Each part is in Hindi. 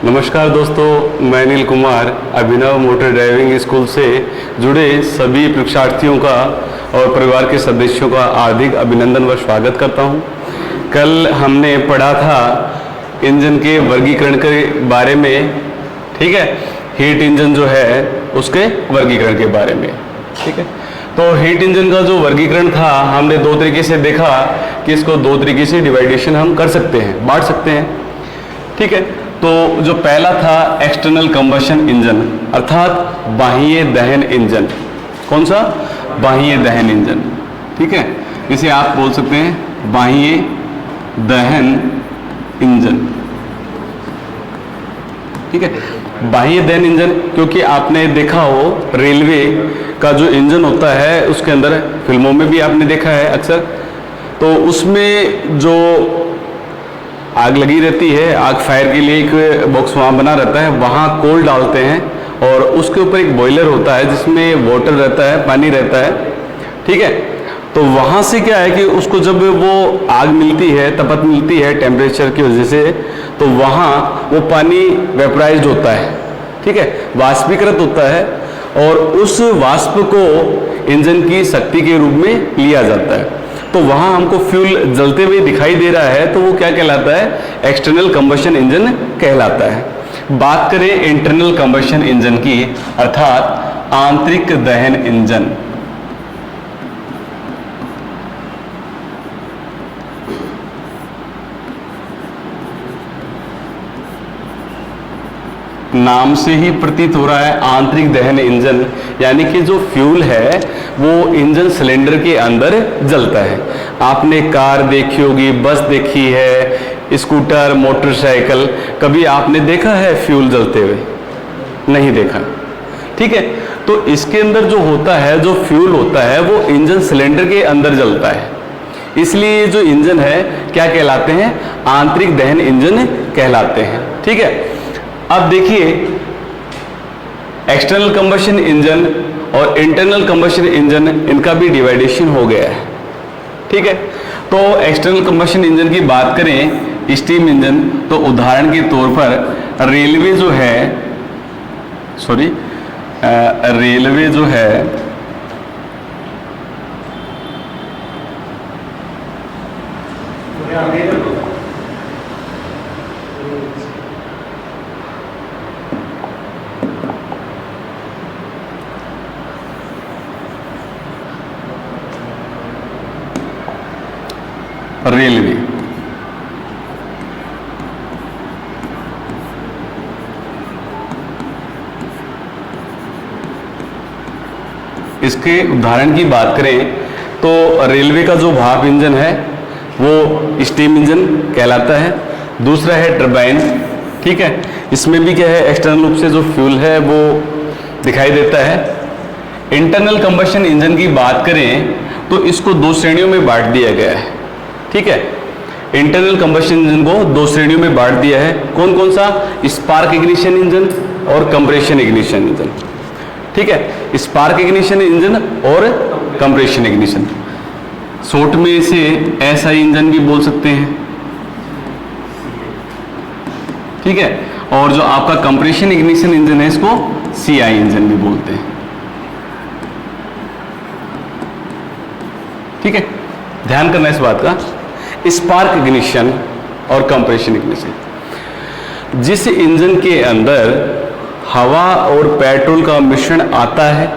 नमस्कार दोस्तों, मैं अनिल कुमार अभिनव मोटर ड्राइविंग स्कूल से जुड़े सभी परीक्षार्थियों का और परिवार के सदस्यों का हार्दिक अभिनंदन व स्वागत करता हूं। कल हमने पढ़ा था इंजन के वर्गीकरण के बारे में, ठीक है, हीट इंजन जो है उसके वर्गीकरण के बारे में, ठीक है। तो हीट इंजन का जो वर्गीकरण था हमने दो तरीके से देखा कि इसको दो तरीके से डिवाइडेशन हम कर सकते हैं, बांट सकते हैं, ठीक है। तो जो पहला था एक्सटर्नल कंबशन इंजन अर्थात बाह्य दहन इंजन। कौन सा? बाह्य दहन इंजन, ठीक है। इसे आप बोल सकते हैं बाह्य दहन इंजन, ठीक है। बाह्य दहन इंजन क्योंकि आपने देखा हो रेलवे का जो इंजन होता है उसके अंदर, फिल्मों में भी आपने देखा है अक्सर, तो उसमें जो आग लगी रहती है, आग फायर के लिए एक बॉक्स वहाँ बना रहता है, वहाँ कोल डालते हैं और उसके ऊपर एक बॉयलर होता है जिसमें वाटर रहता है, पानी रहता है, ठीक है। तो वहाँ से क्या है कि उसको जब वो आग मिलती है, तपत मिलती है टेम्परेचर की वजह से, तो वहाँ वो पानी वेपराइज्ड होता है, ठीक है, वाष्पीकृत होता है और उस वाष्प को इंजन की शक्ति के रूप में लिया जाता है। तो वहाँ हमको फ्यूल जलते हुए दिखाई दे रहा है, तो वो क्या कहलाता है? एक्सटर्नल कंबशन इंजन कहलाता है। बात करें इंटरनल कंबशन इंजन की अर्थात आंतरिक दहन इंजन। नाम से ही प्रतीत हो रहा है आंतरिक दहन इंजन, यानी कि जो फ्यूल है वो इंजन सिलेंडर के अंदर जलता है। आपने कार देखी होगी, बस देखी है, स्कूटर, मोटरसाइकिल, कभी आपने देखा है फ्यूल जलते हुए? नहीं देखा, ठीक है। तो इसके अंदर जो होता है, जो फ्यूल होता है वो इंजन सिलेंडर के अंदर जलता है, इसलिए जो इंजन है क्या कहलाते हैं? आंतरिक दहन इंजन कहलाते हैं, ठीक है। अब देखिए एक्सटर्नल कंबशन इंजन और इंटरनल कंबशन इंजन, इनका भी डिवाइडेशन हो गया है, ठीक है। तो एक्सटर्नल कंबशन इंजन की बात करें, स्टीम इंजन, तो उदाहरण के तौर पर रेलवे जो है, रेलवे जो है रेलवे, इसके उदाहरण की बात करें तो रेलवे का जो भाप इंजन है वो स्टीम इंजन कहलाता है। दूसरा है टरबाइन, ठीक है। इसमें भी क्या है, एक्सटर्नल रूप से जो फ्यूल है वो दिखाई देता है। इंटरनल कंबशन इंजन की बात करें तो इसको दो श्रेणियों में बांट दिया गया है, ठीक है। इंटरनल कंबशन इंजन को दो श्रेणियों में बांट दिया है। कौन कौन सा? स्पार्क इग्निशन इंजन और कंप्रेशन इग्निशन इंजन, ठीक है। स्पार्क इग्निशन इंजन और कंप्रेशन इग्निशन, शॉर्ट में इसे एसआई इंजन भी बोल सकते हैं, ठीक है। और जो आपका कंप्रेशन इग्निशन इंजन है इसको सीआई इंजन भी बोलते हैं, ठीक है। ध्यान करना इस बात का। स्पार्क इग्निशन और कंप्रेशन इग्निशन, जिस इंजन के अंदर हवा और पेट्रोल का मिश्रण आता है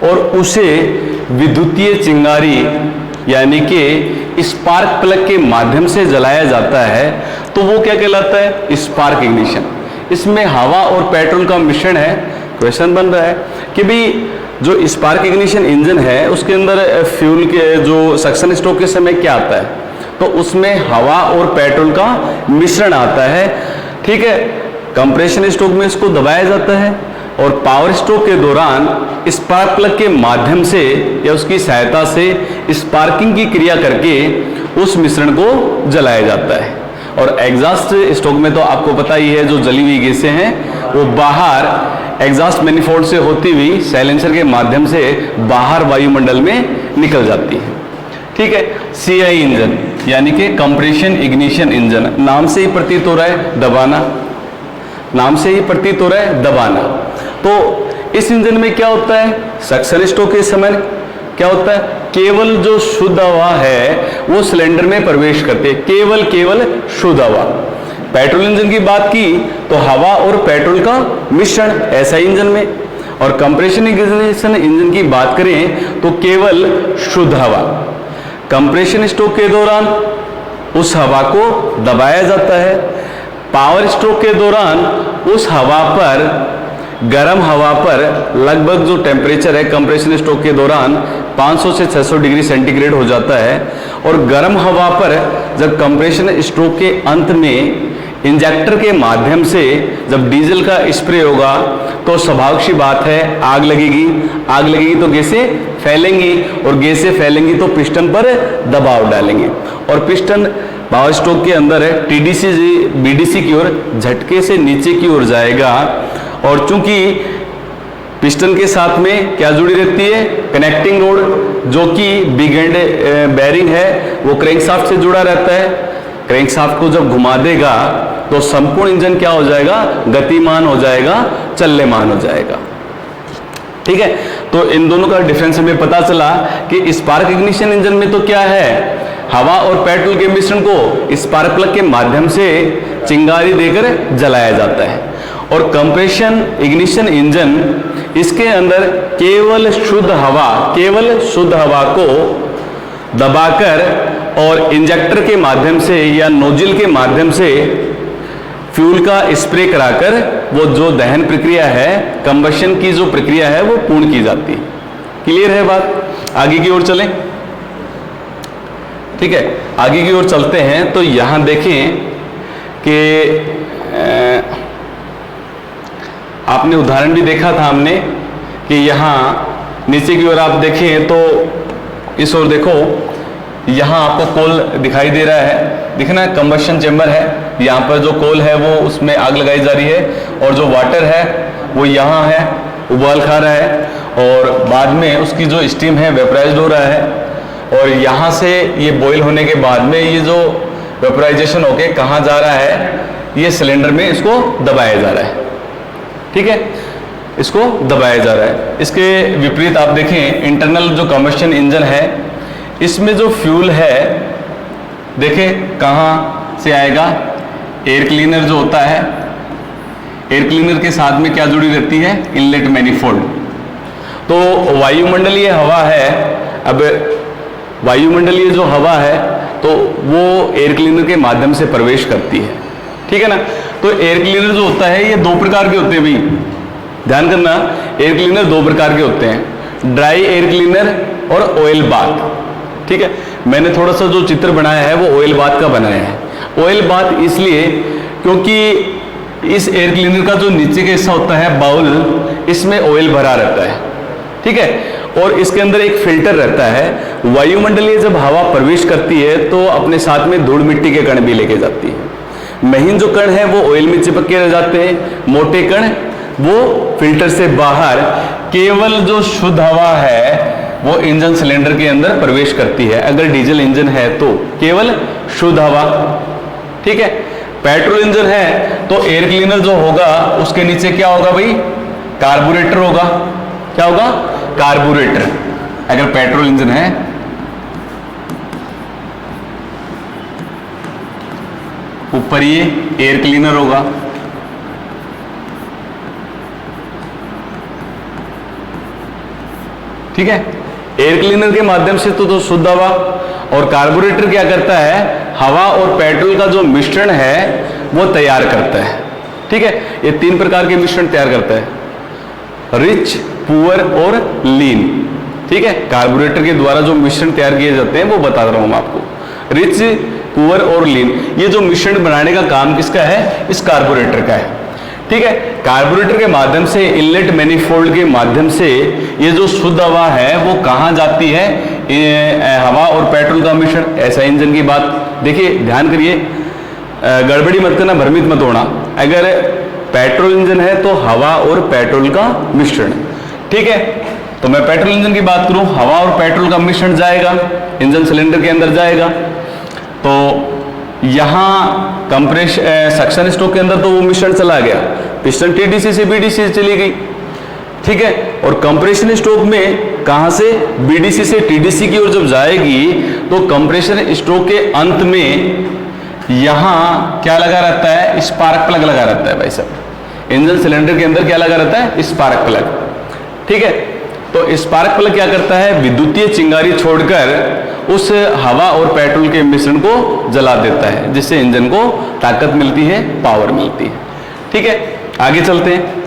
और उसे विद्युतीय चिंगारी यानी कि स्पार्क प्लग के माध्यम से जलाया जाता है, तो वो क्या कहलाता है? Spark ignition. इसमें हवा और पेट्रोल का मिश्रण है। क्वेश्चन बन रहा है कि भाई जो स्पार्क इग्निशन इंजन है उसके अंदर फ्यूल के जो सक्शन स्ट्रोक के समय क्या आता है, तो उसमें हवा और पेट्रोल का मिश्रण आता है, ठीक है। कंप्रेशन स्ट्रोक में इसको दबाया जाता है और पावर स्ट्रोक के दौरान स्पार्क प्लग के माध्यम से या उसकी सहायता से स्पार्किंग की क्रिया करके उस मिश्रण को जलाया जाता है। और एग्जॉस्ट स्ट्रोक में तो आपको पता ही है, जो जली हुई गैसें हैं वो बाहर एग्जॉस्ट मैनिफोल्ड से होती हुई साइलेंसर के माध्यम से बाहर वायुमंडल में निकल जाती है, ठीक है। सीआई इंजन यानी कि कंप्रेशन इग्निशन इंजन, नाम से ही प्रतीत हो रहा है दबाना। नाम से ही प्रतीत हो रहा है दबाना। तो इस इंजन में क्या होता है, सक्शन स्ट्रोक के समय क्या होता है, केवल जो शुद्ध हवा है वो सिलेंडर में प्रवेश करती है, केवल शुद्ध हवा। पेट्रोल इंजन की बात की तो हवा और पेट्रोल का मिश्रण ऐसा इंजन में, और कंप्रेशन इग्निशन इंजन की बात करें तो केवल शुद्ध हवा। कंप्रेशन स्ट्रोक के दौरान उस हवा को दबाया जाता है, पावर स्ट्रोक के दौरान उस हवा पर, गर्म हवा पर लगभग जो टेम्परेचर है कंप्रेशन स्ट्रोक के दौरान 500 से 600 डिग्री सेंटीग्रेड हो जाता है, और गर्म हवा पर जब कंप्रेशन स्ट्रोक के अंत में इंजेक्टर के माध्यम से जब डीजल का स्प्रे होगा तो स्वाभाविक सी बात है आग लगेगी तो गैसें फैलेंगी, और गैसें फैलेंगी तो पिस्टन पर दबाव डालेंगे, और पिस्टन पावर स्ट्रोक के अंदर है टीडीसी बीडीसी की ओर झटके से नीचे की ओर जाएगा, और चूंकि पिस्टन के साथ में क्या जुड़ी रहती है, कनेक्टिंग रोड, जो कि बिग एंड बेरिंग है वो क्रैंकशाफ्ट से जुड़ा रहता है। क्रैंकशाफ्ट को जब घुमा देगा तो संपूर्ण इंजन क्या हो जाएगा, गतिमान हो जाएगा, चलनेमान हो जाएगा। ठीक है, तो इन दोनों का डिफरेंस हमें पता चला कि स्पार्क इग्निशन इंजन में तो क्या है, हवा और पेट्रोल के मिश्रण को स्पार्क प्लग के माध्यम से चिंगारी देकर जलाया जाता है, और कंप्रेशन इग्निशन इंजन इसके अंदर केवल शुद्ध हवा को दबाकर और इंजेक्टर के माध्यम से या नोजल के माध्यम से फ्यूल का स्प्रे कराकर वो जो दहन प्रक्रिया है, कंबशन की जो प्रक्रिया है वो पूर्ण की जाती है। क्लियर है बात? आगे की ओर चलें। ठीक है, आगे की ओर चलते हैं तो यहां देखें कि आपने उदाहरण भी देखा था हमने कि यहां नीचे की ओर आप देखें तो इस ओर देखो, यहाँ आपको कोल दिखाई दे रहा है, दिखना है कंबशन चेंबर है, यहाँ पर जो कोल है वो उसमें आग लगाई जा रही है, और जो वाटर है वो यहाँ है, उबाल खा रहा है, और बाद में उसकी जो स्टीम है वेपराइज्ड हो रहा है, और यहाँ से ये बॉईल होने के बाद में ये जो वेपराइजेशन होके कहाँ जा रहा है, ये सिलेंडर में इसको दबाया जा रहा है। ठीक है, इसको दबाया जा रहा है। इसके विपरीत आप देखें इंटरनल जो कंबशन इंजन है, इसमें जो फ्यूल है देखें कहाँ से आएगा, एयर क्लीनर जो होता है, एयर क्लीनर के साथ में क्या जुड़ी रहती है, इनलेट मैनिफोल्ड। तो वायुमंडलीय हवा है, अब वायुमंडलीय जो हवा है तो वो एयर क्लीनर के माध्यम से प्रवेश करती है। ठीक है ना, तो एयर क्लीनर जो होता है ये दो प्रकार के होते हैं भाई, ध्यान करना, एयर क्लीनर दो प्रकार के होते हैं, ड्राई एयर क्लीनर और ऑयल बाथ। ठीक है, मैंने थोड़ा सा जो चित्र बनाया है वो ऑयल बाथ का बनाया है। ऑयल बाथ इसलिए क्योंकि इस एयर क्लीनर का जो नीचे का हिस्सा होता है बाउल, इसमें ऑयल भरा रहता है। ठीक है, और इसके अंदर एक फिल्टर रहता है। वायुमंडलीय जब हवा प्रवेश करती है तो अपने साथ में धूल मिट्टी के कण भी लेके जाती है। महीन जो कण है वो ऑयल में चिपक के रह जाते हैं, मोटे कण वो फिल्टर से बाहर, केवल जो शुद्ध हवा है वो इंजन सिलेंडर के अंदर प्रवेश करती है। अगर डीजल इंजन है तो केवल शुद्ध हवा। ठीक है, पेट्रोल इंजन है तो एयर क्लीनर जो होगा उसके नीचे क्या होगा भाई, कार्बोरेटर होगा। क्या होगा, कार्बोरेटर। अगर पेट्रोल इंजन है, ऊपर ये एयर क्लीनर होगा। ठीक है, एयर क्लीनर के माध्यम से तो शुद्ध हवा, और कार्बोरेटर क्या करता है, हवा और पेट्रोल का जो मिश्रण है वो तैयार करता है। ठीक है, ये तीन प्रकार के मिश्रण तैयार करता है, रिच, पुअर और लीन। ठीक है, कार्बोरेटर के द्वारा जो मिश्रण तैयार किए जाते हैं वो बता रहा हूं मैं आपको, रिच, पुअर और लीन। ये जो मिश्रण बनाने का काम किसका है, इस कार्बोरेटर का है। ठीक है, कार्बोरेटर के माध्यम से, इनलेट मैनिफोल्ड के माध्यम से ये जो शुद्ध हवा है वो कहाँ जाती है, हवा और पेट्रोल का मिश्रण। ऐसा इंजन की बात देखिए, ध्यान करिए, गड़बड़ी मत करना, भ्रमित मत होना। अगर पेट्रोल इंजन है तो हवा और पेट्रोल का मिश्रण। ठीक है, तो मैं पेट्रोल इंजन की बात करूं, हवा और पेट्रोल का मिश्रण जाएगा, इंजन सिलेंडर के अंदर जाएगा। तो यहां कंप्रेशन सक्शन स्ट्रोक के अंदर तो वो मिश्रण चला गया, पिस्टन टीडीसी से बीडीसी से चली गई, ठीक है। और कंप्रेशन स्ट्रोक में कहां से, बीडीसी से टीडीसी की ओर जब जाएगी तो कंप्रेशन स्ट्रोक के अंत में यहां क्या लगा रहता है, स्पार्क प्लग लगा रहता है भाई साहब। इंजन सिलेंडर के अंदर क्या लगा रहता है, स्पार्क प्लग, ठीक है। तो स्पार्क प्लग क्या करता है, विद्युतीय चिंगारी छोड़कर उस हवा और पेट्रोल के मिश्रण को जला देता है, जिससे इंजन को ताकत मिलती है, पावर मिलती है, ठीक है। आगे चलते हैं।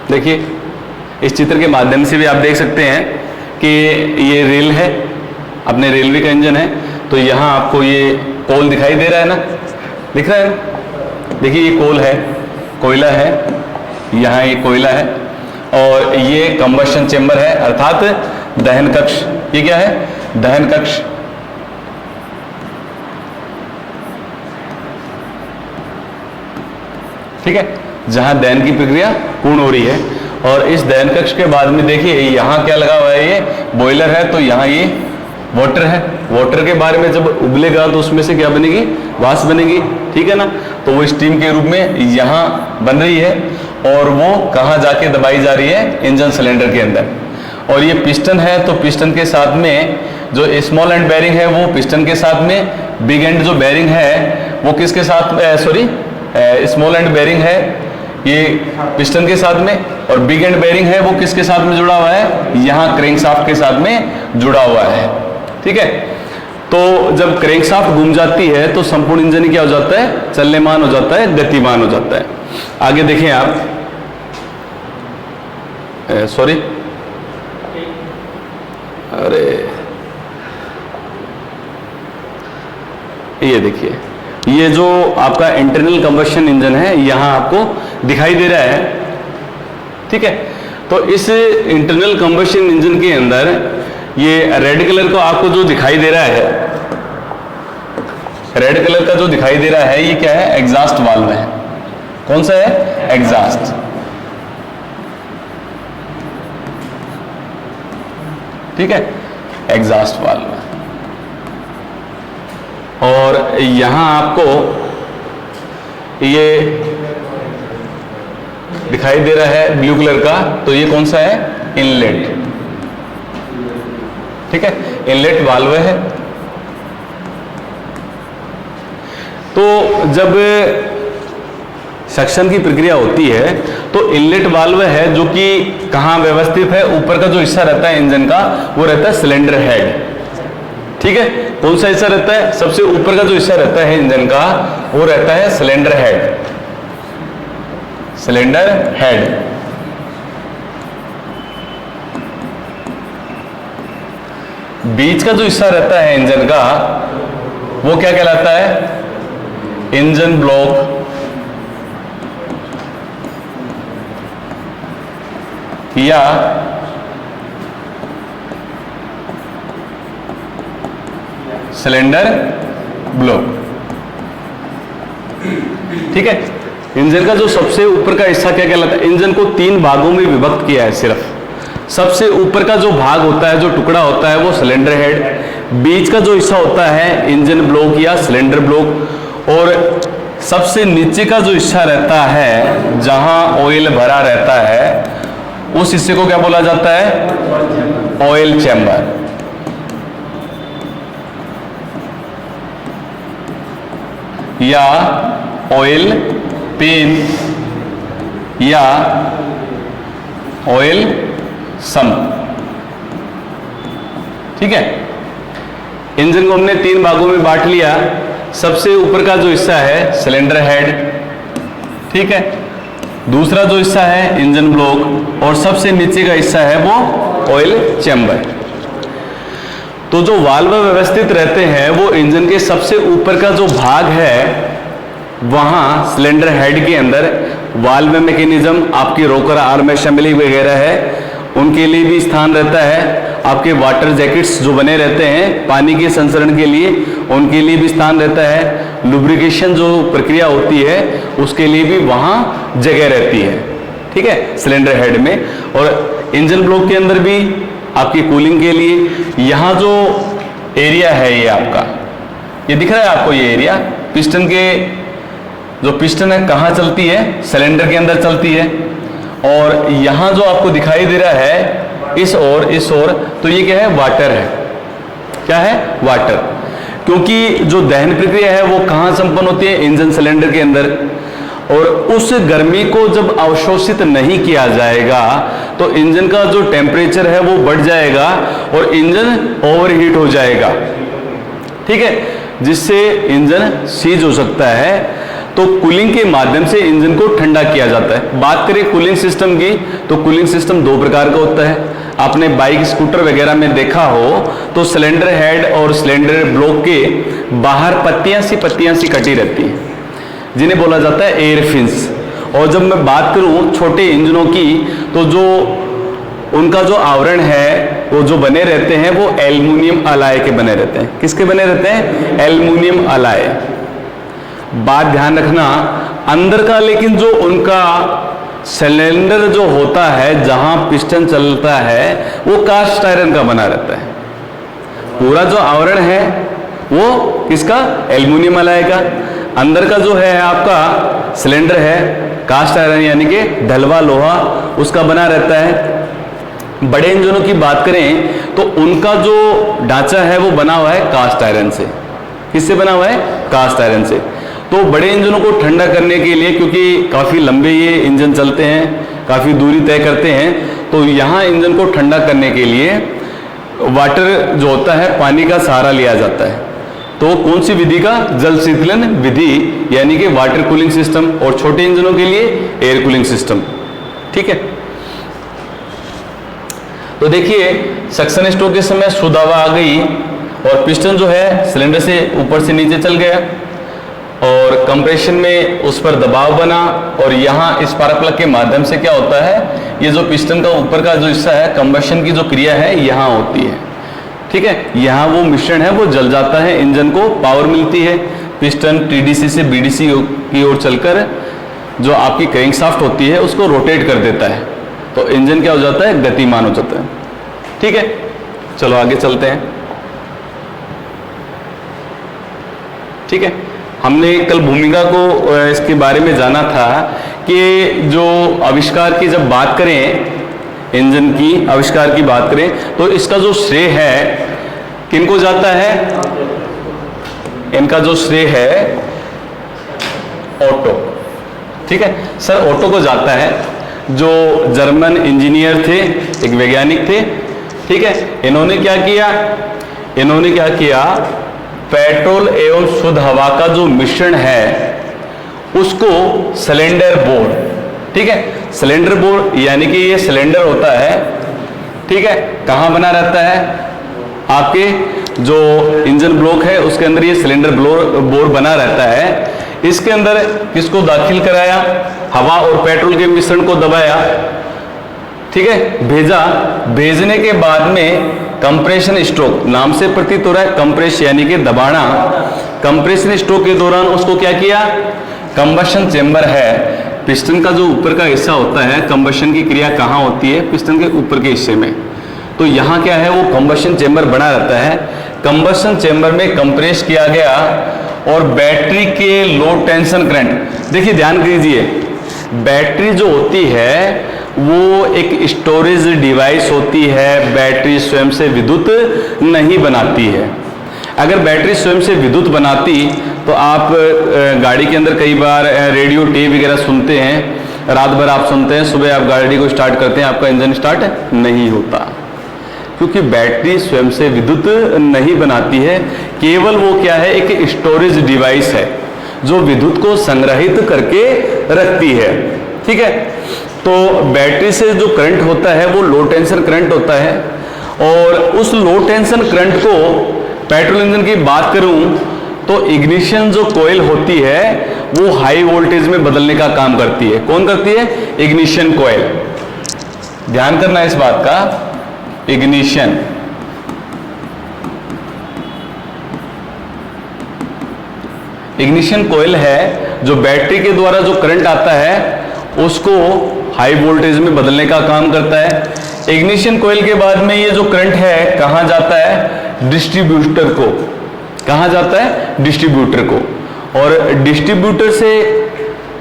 देखिए इस चित्र के माध्यम से भी आप देख सकते हैं कि ये रेल है, अपने रेलवे का इंजन है। तो यहां आपको ये कोल दिखाई दे रहा है ना, दिख रहा है ना, देखिए ये कोल है, कोयला है, यहाँ ये कोयला है और ये कंबशन चेंबर है अर्थात दहन कक्ष। ये क्या है, दहन कक्ष। ठीक है, जहां दहन की प्रक्रिया पूर्ण हो रही है। और इस दहन कक्ष के बाद में देखिए यहाँ क्या लगा हुआ है, ये बॉयलर है, तो यहाँ ये वाटर है। वाटर के बारे में जब उबलेगा तो उसमें से क्या बनेगी, वाष्प बनेगी, ठीक है ना। तो वो स्टीम के रूप में यहाँ बन रही है और वो कहाँ जाके दबाई जा रही है, इंजन सिलेंडर के अंदर। और ये पिस्टन है, तो पिस्टन के साथ में जो स्मॉल एंड बेरिंग है वो पिस्टन के साथ में, बिग एंड जो बेरिंग है वो किसके साथ, स्मॉल एंड बेरिंग है ये पिस्टन के साथ में, और बिग एंड बेरिंग है वो किसके साथ में जुड़ा हुआ है, यहाँ क्रैंकशाफ्ट के साथ में जुड़ा हुआ है, ठीक है। तो जब क्रैंकशाफ्ट घूम जाती है तो संपूर्ण इंजन क्या हो जाता है, चलनेमान हो जाता है, गतिमान हो जाता है। आगे देखें आप, अरे ये देखिए, ये जो आपका इंटरनल कंबशन इंजन है यहां आपको दिखाई दे रहा है, ठीक है। तो इस इंटरनल कंबशन इंजन के अंदर ये रेड कलर को आपको जो दिखाई दे रहा है, रेड कलर का जो दिखाई दे रहा है ये क्या है, एग्जॉस्ट वाल्व है। कौन सा है, एग्जॉस्ट, ठीक है, एग्जॉस्ट वाल्व है। और यहां आपको ये दिखाई दे रहा है ब्लू कलर का, तो ये कौन सा है, इनलेट, ठीक है, इनलेट वाल्व है। तो जब सक्शन की प्रक्रिया होती है तो इनलेट वाल्व है जो कि कहां व्यवस्थित है, ऊपर का जो हिस्सा रहता है इंजन का वो रहता है सिलेंडर हेड, ठीक है। कौन सा हिस्सा रहता है, सबसे ऊपर का जो हिस्सा रहता है इंजन का वो रहता है सिलेंडर हेड, सिलेंडर हेड। बीच का जो हिस्सा रहता है इंजन का वो क्या कहलाता है, इंजन ब्लॉक या सिलेंडर ब्लॉक, ठीक है। इंजन का जो सबसे ऊपर का हिस्सा क्या कहलाता है, इंजन को 3 भागों में विभक्त किया है सिर्फ। सबसे ऊपर का जो भाग होता है, जो टुकड़ा होता है वो सिलेंडर हेड, बीच का जो हिस्सा होता है इंजन ब्लॉक या सिलेंडर ब्लॉक, और सबसे नीचे का जो हिस्सा रहता है जहां ऑयल भरा रहता है उस हिस्से को क्या बोला जाता है, ऑयल चैम्बर, या ऑयल पेन या ऑयल सम्प, ठीक है। इंजन को हमने 3 भागों में बांट लिया। सबसे ऊपर का जो हिस्सा है सिलेंडर हेड, ठीक है, दूसरा जो हिस्सा है इंजन ब्लॉक, और सबसे नीचे का हिस्सा है वो ऑयल चैम्बर। तो जो वाल्व व्यवस्थित रहते हैं वो इंजन के सबसे ऊपर का जो भाग है वहां सिलेंडर हेड के अंदर वाल्व मैकेनिज्म, आपकी रोकर आर्म असेंबली वगैरह है उनके लिए भी स्थान रहता है। आपके वाटर जैकेट्स जो बने रहते हैं पानी के संचरण के लिए उनके लिए भी स्थान रहता है। लुब्रिकेशन जो प्रक्रिया होती है उसके लिए भी वहां जगह रहती है, ठीक है, सिलेंडर हेड में। और इंजन ब्लॉक के अंदर भी आपकी कूलिंग के लिए यहाँ जो एरिया है ये आपका, ये दिख रहा है आपको, ये एरिया पिस्टन के, जो पिस्टन है कहाँ चलती है, सिलेंडर के अंदर चलती है। और यहाँ जो आपको दिखाई दे रहा है इस ओर, तो ये क्या है, वाटर है। क्या है, वाटर। क्योंकि जो दहन प्रक्रिया है वो कहाँ संपन्न होती है, इंजन सिलेंडर के अंदर। और उस गर्मी को जब अवशोषित नहीं किया जाएगा तो इंजन का जो टेम्परेचर है वो बढ़ जाएगा और इंजन ओवरहीट हो जाएगा। ठीक है, जिससे इंजन सीज हो सकता है। तो कूलिंग के माध्यम से इंजन को ठंडा किया जाता है। बात करें कूलिंग सिस्टम की, तो कूलिंग सिस्टम दो प्रकार का होता है। आपने बाइक, स्कूटर वगैरह में देखा हो तो सिलेंडर हेड और सिलेंडर ब्लॉक के बाहर पत्तियां सी कटी रहती हैं, जिन्हें बोला जाता है एयर फिन्स। और जब मैं बात करूं छोटे इंजनों की, तो जो उनका जो आवरण है वो जो बने रहते हैं वो एल्युमिनियम अलाय के बने रहते हैं। किसके बने रहते हैं, एल्युमिनियम अलाय। बात ध्यान रखना, अंदर का लेकिन जो उनका सिलेंडर जो होता है जहां पिस्टन चलता है वो कास्ट आयरन का बना रहता है। पूरा जो आवरण है वो किसका, एल्युमिनियम अलाय का। अंदर का जो है आपका सिलेंडर है कास्ट आयरन यानी कि ढलवा लोहा उसका बना रहता है। बड़े इंजनों की बात करें तो उनका जो ढांचा है वो बना हुआ है कास्ट आयरन से। किससे बना हुआ है, कास्ट आयरन से। तो बड़े इंजनों को ठंडा करने के लिए, क्योंकि काफ़ी लंबे ये इंजन चलते हैं, काफ़ी दूरी तय करते हैं, तो यहाँ इंजन को ठंडा करने के लिए वाटर जो होता है, पानी का सहारा लिया जाता है। तो कौन सी विधि का, जल शीतलन विधि यानी कि वाटर कूलिंग सिस्टम। और छोटे इंजनों के लिए एयर कूलिंग सिस्टम। ठीक है, तो देखिए सक्शन स्ट्रोक के समय शुद्ध हवा आ गई और पिस्टन जो है सिलेंडर से ऊपर से नीचे चल गया और कंप्रेशन में उस पर दबाव बना। और यहाँ स्पार्क प्लग के माध्यम से क्या होता है, ये जो पिस्टन का ऊपर का जो हिस्सा है, कंबशन की जो क्रिया है यहाँ होती है। ठीक है, यहाँ वो मिश्रण है वो जल जाता है, इंजन को पावर मिलती है। पिस्टन टीडीसी से बीडीसी की ओर चलकर जो आपकी क्रैंकशाफ्ट होती है उसको रोटेट कर देता है, तो इंजन क्या हो जाता है, गतिमान हो जाता है। ठीक है, चलो आगे चलते हैं। ठीक है, हमने कल भूमिका को इसके बारे में जाना था कि जो आविष्कार की जब बात करें, इंजन की आविष्कार की बात करें, तो इसका जो श्रेय है किनको जाता है, इनका जो श्रेय है ऑटो। ठीक है सर, ऑटो को जाता है, जो जर्मन इंजीनियर थे, एक वैज्ञानिक थे। ठीक है, इन्होंने क्या किया, पेट्रोल एवं शुद्ध हवा का जो मिश्रण है उसको सिलेंडर बोर, ठीक है, सिलेंडर बोर यानी कि ये सिलेंडर होता है, ठीक है, कहाँ बना रहता है, आपके जो इंजन ब्लॉक है उसके अंदर ये सिलेंडर बोर बना रहता है। इसके अंदर किसको दाखिल कराया, हवा और पेट्रोल के मिश्रण को दबाया, ठीक है, भेजा। भेजने के बाद में कंप्रेशन स्ट्रोक, नाम से प्रतीत हो रहा है कंप्रेस यानी कि दबाना। कंप्रेशन स्ट्रोक के दौरान उसको क्या किया, कंबशन चेंबर है, पिस्टन का जो ऊपर का हिस्सा होता है, कंबशन की क्रिया कहाँ होती है, पिस्टन के ऊपर के हिस्से में, तो यहाँ क्या है, वो कंबशन चेंबर बना रहता है। कंबशन चेंबर में कंप्रेस किया गया और बैटरी के लो टेंशन करंट, देखिए ध्यान दीजिए, बैटरी जो होती है वो एक स्टोरेज डिवाइस होती है, बैटरी स्वयं से विद्युत नहीं बनाती है। अगर बैटरी स्वयं से विद्युत बनाती तो आप गाड़ी के अंदर कई बार रेडियो टेप वगैरह सुनते हैं, रात भर आप सुनते हैं, सुबह आप गाड़ी को स्टार्ट करते हैं, आपका इंजन स्टार्ट नहीं होता, क्योंकि बैटरी स्वयं से विद्युत नहीं बनाती है। केवल वो क्या है, एक स्टोरेज डिवाइस है जो विद्युत को संग्रहित करके रखती है। ठीक है, तो बैटरी से जो करंट होता है वो लो टेंशन करंट होता है, और उस लो टेंशन करंट को पेट्रोल इंजन की बात करूं तो इग्निशन जो कोयल होती है वो हाई वोल्टेज में बदलने का काम करती है। कौन करती है, इग्निशन कोयल, ध्यान करना इस बात का, इग्निशन। इग्निशन कोयल है जो बैटरी के द्वारा जो करंट आता है उसको हाई वोल्टेज में बदलने का काम करता है। इग्निशन कोयल के बाद में ये जो करंट है कहाँ जाता है, डिस्ट्रीब्यूटर को, कहाँ जाता है? डिस्ट्रीब्यूटर को। और डिस्ट्रीब्यूटर से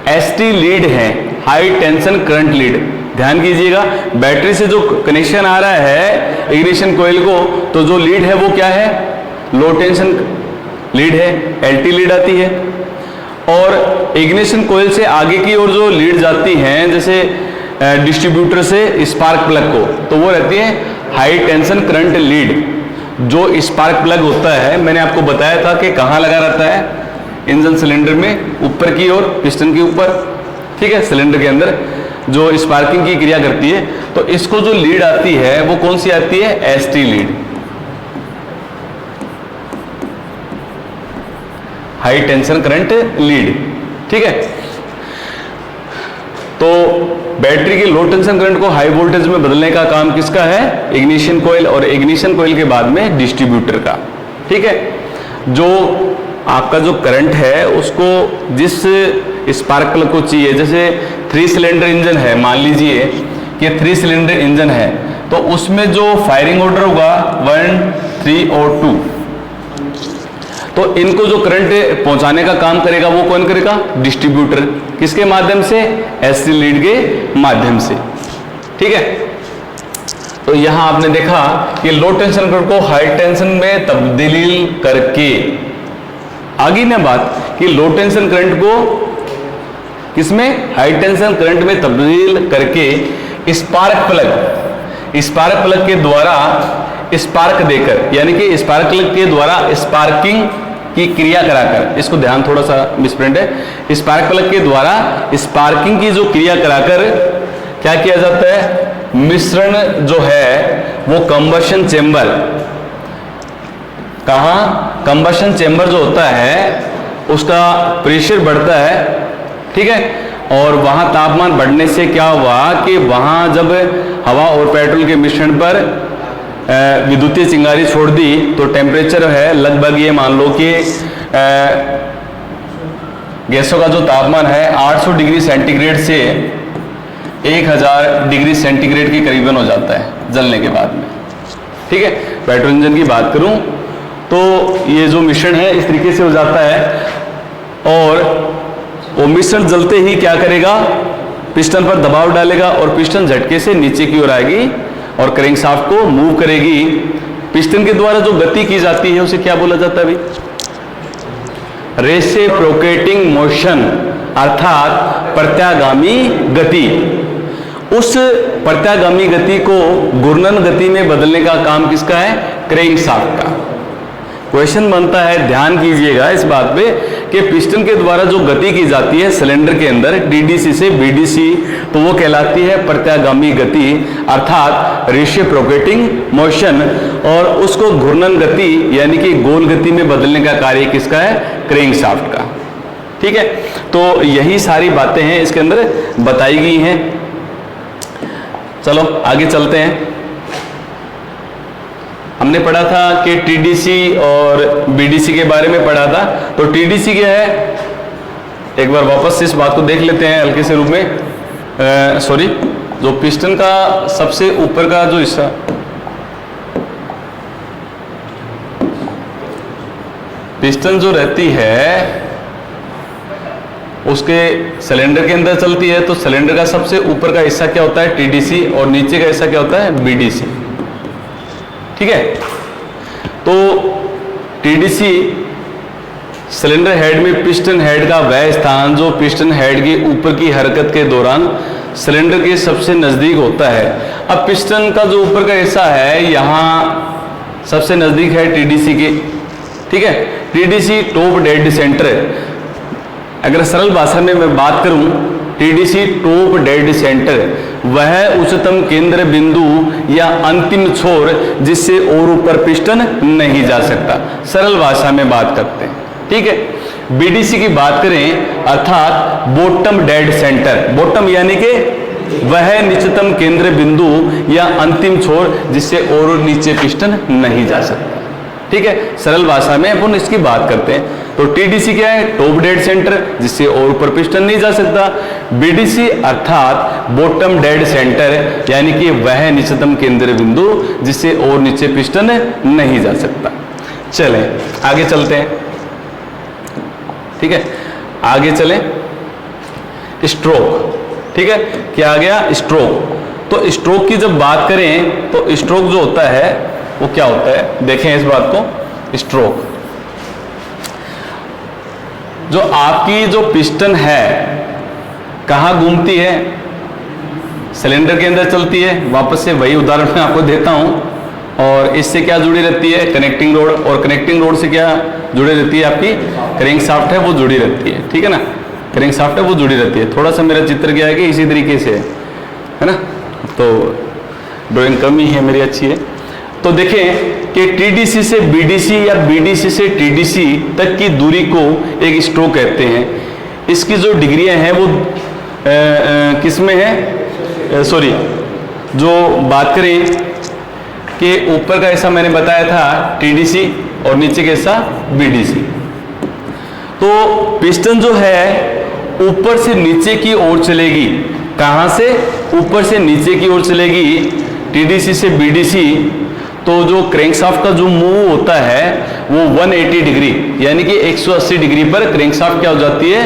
एसटी लीड है, हाई टेंशन करंट लीड। ध्यान कीजिएगा, बैटरी से जो कनेक्शन आ रहा है इग्निशन कॉइल को, तो जो लीड है वो क्या है? लो टेंशन लीड है, एलटी लीड आती है। और इग्निशन कॉइल से आगे की ओर जो लीड जाती हैं, जैसे डिस्ट्रीब्यूटर से स्पार्क प्लग को, तो वो रहती है हाई टेंशन करंट लीड। जो स्पार्क प्लग होता है, मैंने आपको बताया था कि कहाँ लगा रहता है? इंजन सिलेंडर में ऊपर की ओर, पिस्टन के ऊपर, ठीक है, सिलेंडर के अंदर जो स्पार्किंग की क्रिया करती है। तो इसको जो लीड आती है वो कौन सी आती है? ST lead, high tension current lead, ठीक है। तो बैटरी की लो टेंशन करंट को हाई वोल्टेज में बदलने का काम किसका है? इग्निशन कॉइल, और इग्निशन कॉइल के बाद में डिस्ट्रीब्यूटर का, ठीक है। जो आपका जो करंट है उसको जिस स्पार्क प्लग को चाहिए, जैसे 3 सिलेंडर इंजन है, मान लीजिए कि 3 सिलेंडर इंजन है, तो उसमें जो फायरिंग ऑर्डर होगा 1, 3 और 2, तो इनको जो करंट पहुंचाने का काम करेगा वो कौन करेगा? डिस्ट्रीब्यूटर। किसके माध्यम से? एसटी लीड के माध्यम से, ठीक है। तो यहां आपने देखा कि लो टेंशन करंट को हाई टेंशन में तब्दील करके, आगे ना बात कि लो टेंशन करंट को किसमें? हाई टेंशन करंट में तब्दील करके स्पार्क प्लग के द्वारा स्पार्क देकर, यानी कि स्पार्क प्लग के द्वारा स्पार्किंग की क्रिया कराकर, इसको ध्यान थोड़ा सा मिसप्रिंट है, स्पार्क प्लग के द्वारा स्पार्किंग की जो क्रिया कराकर क्या किया जाता है? मिश्रण जो है वो कंबशन चेंबर, कहाँ? कंबशन चेंबर जो होता है उसका प्रेशर बढ़ता है, ठीक है। और वहां तापमान बढ़ने से क्या हुआ कि वहां जब हवा और पेट्रोल के मिश्रण पर विद्युतीय चिंगारी छोड़ दी, तो टेम्परेचर है लगभग, ये मान लो कि गैसों का जो तापमान है 800 डिग्री सेंटीग्रेड से 1000 डिग्री सेंटीग्रेड के करीबन हो जाता है जलने के बाद में, ठीक है। पेट्रोल इंजन की बात करूं तो ये जो मिश्रण है इस तरीके से हो जाता है, और वो मिश्रण जलते ही क्या करेगा? पिस्टन पर दबाव डालेगा और पिस्टन झटके से नीचे की ओर आएगी और क्रैंकशाफ्ट को मूव करेगी। पिस्टन के द्वारा जो गति की जाती है उसे क्या बोला जाता है भाई? रेसिप्रोकेटिंग मोशन, अर्थात प्रत्यागामी गति। उस प्रत्यागामी गति को घूर्णन गति में बदलने का काम किसका है? क्रैंकशाफ्ट का। क्वेश्चन बनता है, ध्यान कीजिएगा इस बात पे कि पिस्टन के द्वारा जो गति की जाती है सिलेंडर के अंदर डीडीसी से बीडीसी, तो वो कहलाती है प्रत्यागामी गति, अर्थात रेसिप्रोकेटिंग मोशन। और उसको घूर्णन गति यानी कि गोल गति में बदलने का कार्य किसका है? क्रैंकशाफ्ट का, ठीक है। तो यही सारी बातें हैं इसके अंदर बताई गई हैं। चलो आगे चलते हैं। हमने पढ़ा था कि टीडीसी और बीडीसी के बारे में पढ़ा था। तो टीडीसी क्या है? एक बार वापस से इस बात को देख लेते हैं हल्के से रूप में। सॉरी, जो पिस्टन का सबसे ऊपर का जो हिस्सा, पिस्टन जो रहती है उसके सिलेंडर के अंदर चलती है, तो सिलेंडर का सबसे ऊपर का हिस्सा क्या होता है? टीडीसी, और नीचे का हिस्सा क्या होता है? बीडीसी, ठीक है। तो टीडीसी सिलेंडर हेड में पिस्टन हेड का वह स्थान जो पिस्टन हेड के ऊपर की हरकत के दौरान सिलेंडर के सबसे नजदीक होता है। अब पिस्टन का जो ऊपर का हिस्सा है यहां सबसे नजदीक है टीडीसी के, ठीक है। टीडीसी टॉप डेड सेंटर, अगर सरल भाषा में मैं बात करूं, टीडीसी टॉप डेड सेंटर वह उच्चतम केंद्र बिंदु या अंतिम छोर जिससे और ऊपर पिस्टन नहीं जा सकता, सरल भाषा में बात करते हैं, ठीक है। बीडीसी की बात करें अर्थात बॉटम डेड सेंटर, बॉटम यानी कि वह निचतम केंद्र बिंदु या अंतिम छोर जिससे और नीचे पिस्टन नहीं जा सकता, ठीक है। सरल भाषा में अपन इसकी बात करते हैं। तो टीडीसी क्या है? टॉप डेड सेंटर जिससे और ऊपर पिस्टन नहीं जा सकता। बीडीसी अर्थात बॉटम डेड सेंटर यानी कि वह निचतम केंद्र बिंदु जिससे और नीचे पिस्टन नहीं जा सकता। चलें आगे चलते हैं, ठीक है, आगे चलें। स्ट्रोक, ठीक है, क्या आ गया? स्ट्रोक। तो स्ट्रोक की जब बात करें तो स्ट्रोक जो होता है वो क्या होता है, देखें इस बात को। स्ट्रोक जो आपकी जो पिस्टन है कहाँ घूमती है? सिलेंडर के अंदर चलती है। वापस से वही उदाहरण मैं आपको देता हूं। और इससे क्या जुड़ी रहती है? Connecting road. और कनेक्टिंग रोड से क्या जुड़ी रहती है? आपकी क्रैंकशाफ्ट है वो जुड़ी रहती है, ठीक है ना, क्रैंकशाफ्ट है वो जुड़ी रहती है। थोड़ा सा मेरा चित्र क्या है कि इसी तरीके से है ना, तो ड्राइंग कम ही है मेरी, अच्छी है। तो देखें कि टीडीसी से बीडीसी या बीडीसी से टीडीसी तक की दूरी को एक स्ट्रोक कहते हैं। इसकी जो डिग्रियां हैं वो किस में है? सॉरी, जो बात करें कि ऊपर का हिस्सा मैंने बताया था टीडीसी और नीचे का हिस्सा बीडीसी। तो पिस्टन जो है ऊपर से नीचे की ओर चलेगी। कहां से? ऊपर से नीचे की ओर चलेगी, टीडीसी से बीडीसी। तो जो क्रैंकशाफ्ट का जो मूव होता है वो 180 डिग्री यानी कि 180 डिग्री पर क्रैंकशाफ्ट क्या हो जाती है?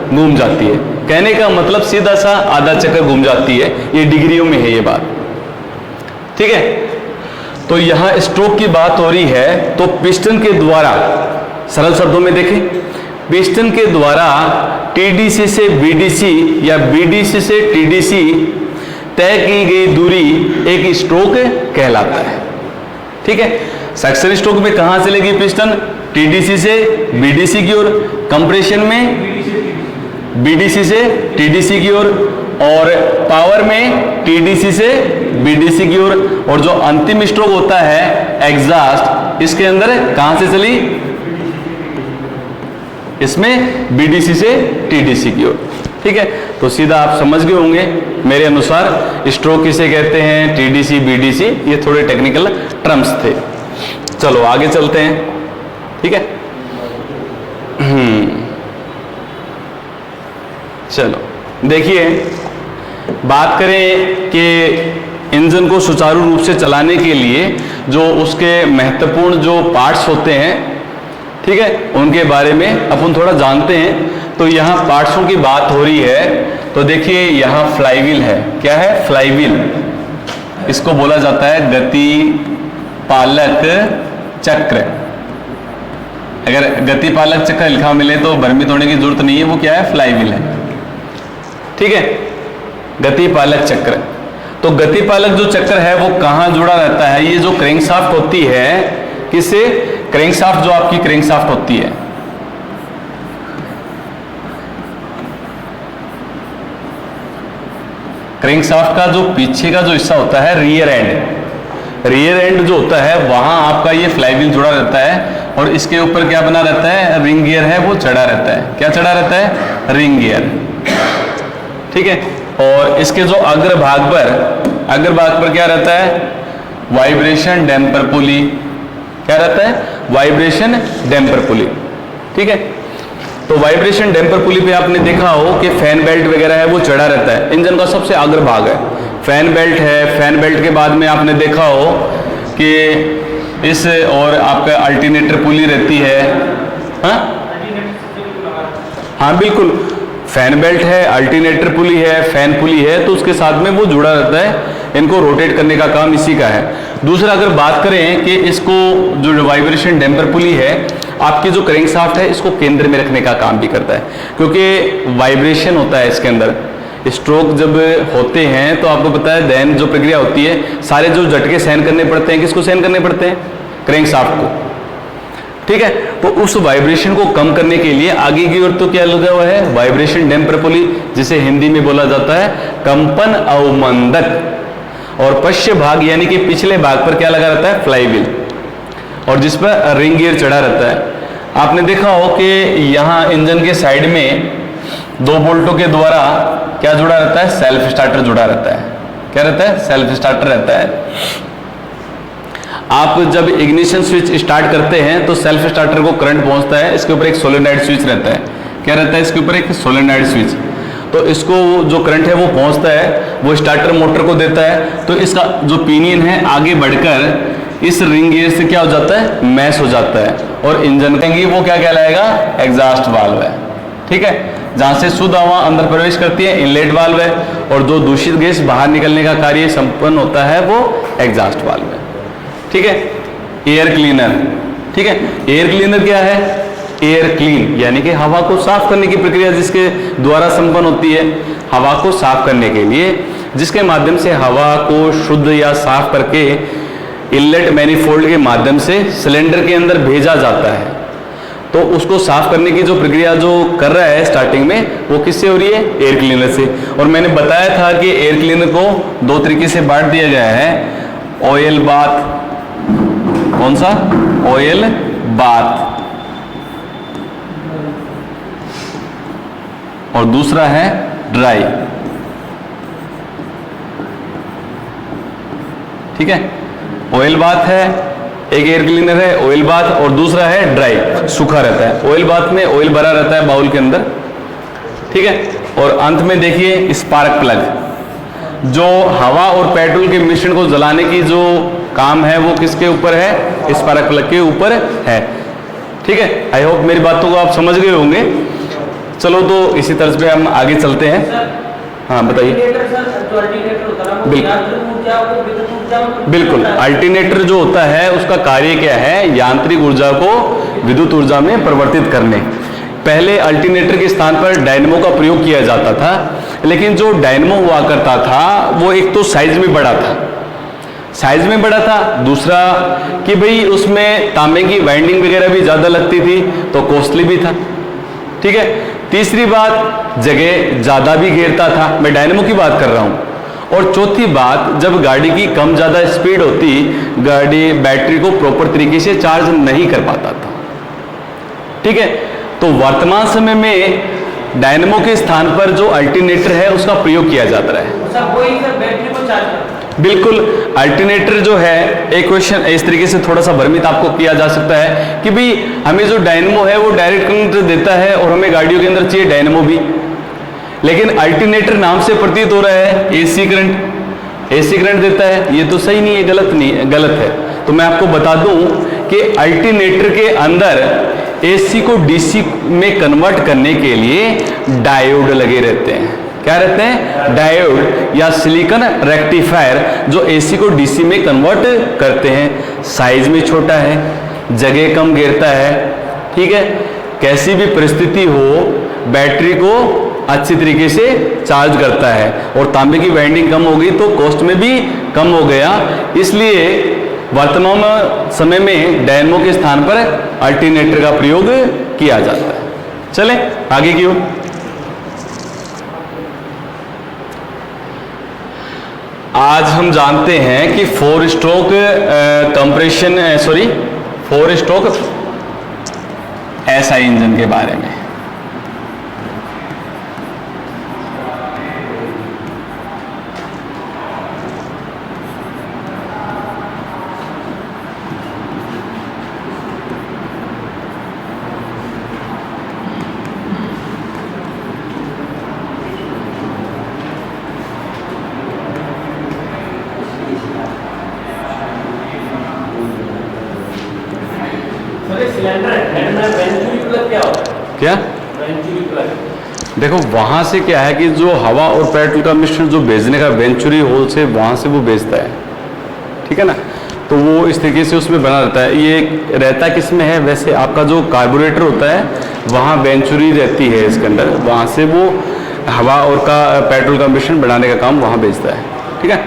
घूम जाती है। कहने का मतलब सीधा सा आधा चक्कर घूम जाती है। ये डिग्रियों में है ये बात, ठीक है। तो यहां स्ट्रोक की बात हो रही है। तो पिस्टन के द्वारा, सरल शब्दों में देखें, पिस्टन के द्वारा टीडीसी से बीडीसी या बीडीसी से टीडीसी तय की गई दूरी एक स्ट्रोक कहलाता है, ठीक है। सक्शन स्ट्रोक में कहां चलेगी पिस्टन? टीडीसी से बीडीसी की ओर, कंप्रेशन में बीडीसी से टीडीसी की ओर, और पावर में टीडीसी से बीडीसी की ओर। और जो अंतिम स्ट्रोक होता है एग्जॉस्ट, इसके अंदर कहां से चली? इसमें बीडीसी से टीडीसी की ओर, ठीक है। तो सीधा आप समझ गए होंगे मेरे अनुसार स्ट्रोक किसे कहते हैं, टीडीसी बीडीसी, ये थोड़े टेक्निकल टर्म्स थे। चलो आगे चलते हैं, ठीक है। चलो देखिए, बात करें कि इंजन को सुचारू रूप से चलाने के लिए जो उसके महत्वपूर्ण जो पार्ट्स होते हैं, ठीक है, उनके बारे में अपन थोड़ा जानते हैं। तो यहाँ पार्ट्सों की बात हो रही है। तो देखिए यहाँ फ्लाईव्हील है। क्या है? फ्लाईव्हील। इसको बोला जाता है गति पालक चक्र। अगर गति पालक चक्र लिखा मिले तो भ्रमित होने की जरूरत नहीं है, वो क्या है? फ्लाईव्हील है, ठीक है, गति पालक चक्र। तो गति पालक जो चक्र है वो कहां जुड़ा रहता है? ये जो क्रैंकशाफ्ट होती है, किससे? क्रैंकशाफ्ट, जो आपकी क्रैंकशाफ्ट होती है, क्रैंकशाफ्ट का जो पीछे का जो हिस्सा होता है रियर एंड, रियर एंड जो होता है वहां आपका ये फ्लाईव्हील जुड़ा रहता है। और इसके ऊपर क्या बना रहता है? रिंग गियर है वो चढ़ा रहता है। क्या चढ़ा रहता है? रिंग गियर, ठीक है। और इसके जो अग्रभाग पर क्या रहता है? वाइब्रेशन डैम्पर पुली। क्या रहता है? वाइब्रेशन डैम्पर पुली, ठीक है। तो वाइब्रेशन डैम्पर पुली पे आपने देखा हो कि फैन बेल्ट वगैरह है वो चढ़ा रहता है। इंजन का सबसे अग्रभाग है, फैन बेल्ट है। फैन बेल्ट के बाद में आपने देखा हो कि इस और आपका अल्टरनेटर पुली रहती है। हाँ बिल्कुल, फैन बेल्ट है, अल्टरनेटर पुली है, फैन पुली है, तो उसके साथ में वो जुड़ा रहता है। इनको रोटेट करने का काम इसी का है। दूसरा, अगर बात करें कि इसको जो वाइब्रेशन डैम्पर पुली है, आपकी जो क्रैंकशाफ्ट है इसको केंद्र में रखने का काम भी करता है, क्योंकि वाइब्रेशन होता है इसके अंदर। स्ट्रोक जब होते हैं तो आपको पता है दहन जो प्रक्रिया होती है, सारे जो झटके सहन करने पड़ते हैं, किसको सहन करने पड़ते हैं? क्रैंकशाफ्ट को, ठीक है। तो उस वाइब्रेशन को कम करने के लिए आगे की ओर तो क्या लगा हुआ है? वाइब्रेशन डैम्पर पुली, जिसे हिंदी में बोला जाता है कंपन अवमंदक। और पश्चिम भाग यानी कि पिछले भाग पर क्या लगा रहता है? फ्लाईव्हील, और जिस पर रिंग गियर चढ़ा रहता है। आपने देखा हो कि यहाँ इंजन के साइड में 2 बोल्टों के द्वारा क्या जुड़ा रहता है? सेल्फ स्टार्टर जुड़ा रहता है। क्या रहता है? सेल्फ स्टार्टर रहता है। आप जब इग्निशन स्विच स्टार्ट करते हैं तो सेल्फ स्टार्टर को करंट पहुंचता है। इसके ऊपर एक सोलेनॉइड स्विच रहता है। क्या रहता है? इसके ऊपर एक सोलेनॉइड स्विच। तो इसको जो करंट है वो पहुंचता है, वो स्टार्टर मोटर को देता है। तो इसका जो पिनियन है आगे बढ़कर इस रिंग गियर से क्या हो जाता है, मैश हो जाता है, और इंजन कहेंगे वो क्या कहलाएगा, एग्जॉस्ट वाल्व है। ठीक है, जहां से शुद्ध हवा अंदर प्रवेश करती है इनलेट वाल्व है, और जो दूषित गैस बाहर निकलने का कार्य संपन्न होता है वो एग्जॉस्ट वाल्व है। ठीक है, एयर क्लीनर। ठीक है, एयर क्लीनर क्या है, एयर क्लीन यानी कि हवा को साफ करने की प्रक्रिया जिसके द्वारा संपन्न होती है, हवा को साफ करने के लिए जिसके माध्यम से हवा को शुद्ध या साफ करके इनलेट मैनिफोल्ड के माध्यम से सिलेंडर के अंदर भेजा जाता है। तो उसको साफ करने की जो प्रक्रिया जो कर रहा है स्टार्टिंग में, वो किससे हो रही है, एयर क्लीनर से। और मैंने बताया था कि एयर क्लीनर को दो तरीके से बांट दिया गया है, ऑयल बाथ, कौन सा, ऑयल बाथ, और दूसरा है ड्राई। ठीक है, ऑयल बाथ है, एक एयर क्लीनर है ऑयल बाथ, और दूसरा है ड्राई, सूखा रहता है। ऑयल बाथ में ऑयल भरा रहता है बाउल के अंदर। ठीक है, और अंत में देखिए स्पार्क प्लग, जो हवा और पेट्रोल के मिश्रण को जलाने की जो काम है वो किसके ऊपर है, स्पार्क प्लग के ऊपर है। ठीक है, आई होप मेरी बातों को आप समझ गए होंगे। चलो तो इसी तरह पे हम आगे चलते हैं। हाँ बताइए। बिल्कुल, अल्टरनेटर जो होता है उसका कार्य क्या है, यांत्रिक ऊर्जा को विद्युत ऊर्जा में परिवर्तित करने। पहले अल्टरनेटर के स्थान पर डायनेमो का प्रयोग किया जाता था, लेकिन जो डायनेमो हुआ करता था वो एक तो साइज में बड़ा था, साइज में बड़ा था, दूसरा कि भाई उसमें तांबे की वाइंडिंग वगैरह भी ज्यादा लगती थी तो कॉस्टली भी था। ठीक है, तीसरी बात जगह ज्यादा भी घेरता था, मैं डायनेमो की बात कर रहा हूं। और चौथी बात, जब गाड़ी की कम ज्यादा स्पीड होती, गाड़ी बैटरी को प्रॉपर तरीके से चार्ज नहीं कर पाता था। ठीक है, तो वर्तमान समय में डायनेमो के स्थान पर जो अल्टरनेटर है उसका प्रयोग किया जाता है। बैटरी को चार्ज, बिल्कुल, अल्टरनेटर जो है, एक क्वेश्चन इस तरीके से थोड़ा सा भ्रमित आपको किया जा सकता है कि भाई हमें जो डायनेमो है वो डायरेक्ट करंट देता है और हमें गाड़ियों के अंदर चाहिए डायनेमो भी, लेकिन अल्टरनेटर नाम से प्रतीत हो रहा है एसी करंट, एसी करंट देता है। ये तो सही नहीं है, गलत नहीं है, गलत है। तो मैं आपको बता दूं कि अल्टरनेटर के अंदर एसी को डीसी में कन्वर्ट करने के लिए डायोड लगे रहते हैं। क्या रहते हैं, डायोड या सिलिकॉन रेक्टिफायर, जो एसी को डीसी में कन्वर्ट करते हैं। साइज में छोटा है, जगह कम घेरता है। ठीक है, कैसी भी परिस्थिति हो बैटरी को अच्छी तरीके से चार्ज करता है, और तांबे की वाइंडिंग कम हो गई तो कॉस्ट में भी कम हो गया। इसलिए वर्तमान समय में डायनेमो के स्थान पर अल्टरनेटर का प्रयोग किया जाता है। चले आगे की ओर। आज हम जानते हैं कि 4 stroke compression, sorry 4 stroke SI engine के बारे में। क्या देखो, वहां से क्या है कि जो हवा और पेट्रोल का मिश्रण जो भेजने का वेंचुरी होल से वहां से वो भेजता है। ठीक है ना, तो वो इस तरीके से उसमें बना रहता है। ये रहता किस में है, वैसे आपका जो कार्बोरेटर होता है वहां वेंचुरी रहती है इसके अंदर, वहां से वो हवा और का पेट्रोल का मिश्रण बनाने का काम वहां भेजता है। ठीक है,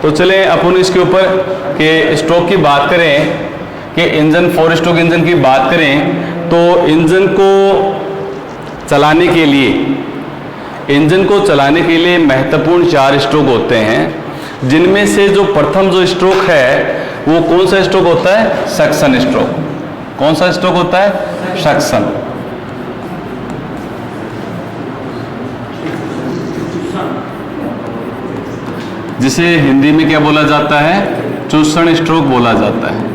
तो चले अपन इसके ऊपर के स्ट्रोक की बात करें कि इंजन 4 स्ट्रोक इंजन की बात करें तो इंजन को चलाने के लिए महत्वपूर्ण 4 स्ट्रोक होते हैं, जिनमें से जो प्रथम जो स्ट्रोक है वो कौन सा स्ट्रोक होता है, सक्शन स्ट्रोक। कौन सा स्ट्रोक होता है, सक्शन। जिसे हिंदी में क्या बोला जाता है, चूषण स्ट्रोक बोला जाता है।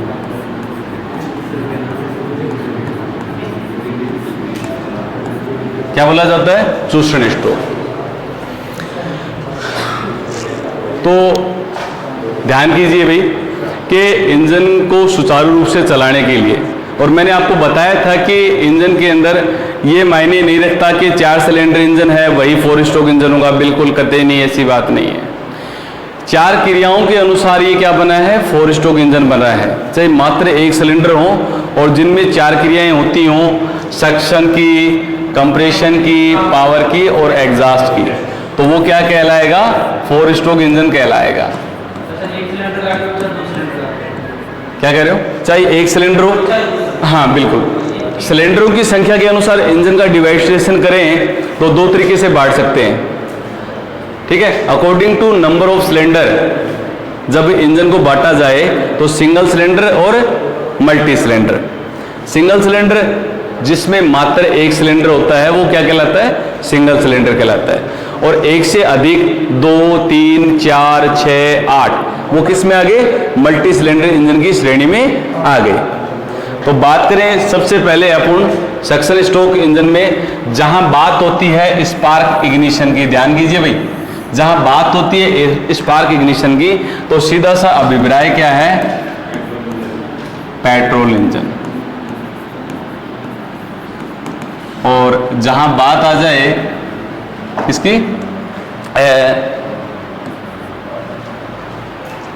क्या बोला जाता है, चूषण स्ट्रोक। तो ध्यान कीजिए भाई कि इंजन को सुचारू रूप से चलाने के लिए, और मैंने आपको बताया था कि इंजन के अंदर ये मायने नहीं रखता कि 4 सिलेंडर इंजन है वही 4 स्ट्रोक इंजन होगा, बिल्कुल कतई नहीं, ऐसी बात नहीं है। 4 क्रियाओं के अनुसार ये क्या बना है, 4 स्ट्रोक इंजन बना है, चाहे मात्र एक सिलेंडर हो और जिनमें 4 क्रियाएं होती हों, सक्शन की, कंप्रेशन की, पावर की और एग्जॉस्ट की, तो वो क्या कहलाएगा, 4 स्ट्रोक इंजन कहलाएगा। क्या कह रहे हो, चाहे एक सिलेंडर हो, हाँ बिल्कुल, सिलेंडरों की संख्या के अनुसार इंजन का डिवाइडेशन करें तो 2 तरीके से बांट सकते हैं, ठीक है। According to number of cylinder जब इंजन को बांटा जाए तो सिंगल सिलेंडर और मल्टी सिलेंडर। सिंगल सिलेंडर जिसमें मात्र एक सिलेंडर होता है वो क्या कहलाता है, सिंगल सिलेंडर कहलाता है। और एक से अधिक 2, 3, 4, 6, 8 वो किस में आ गए, मल्टी सिलेंडर इंजन की श्रेणी में आ गए। तो बात करें सबसे पहले अपन सक्शन स्ट्रोक इंजन में, जहां बात होती है स्पार्क इग्निशन की, ध्यान कीजिए भाई, जहां बात होती है स्पार्क इग्निशन की तो सीधा सा अभिप्राय क्या है, पेट्रोल इंजन। और जहां बात आ जाए इसकी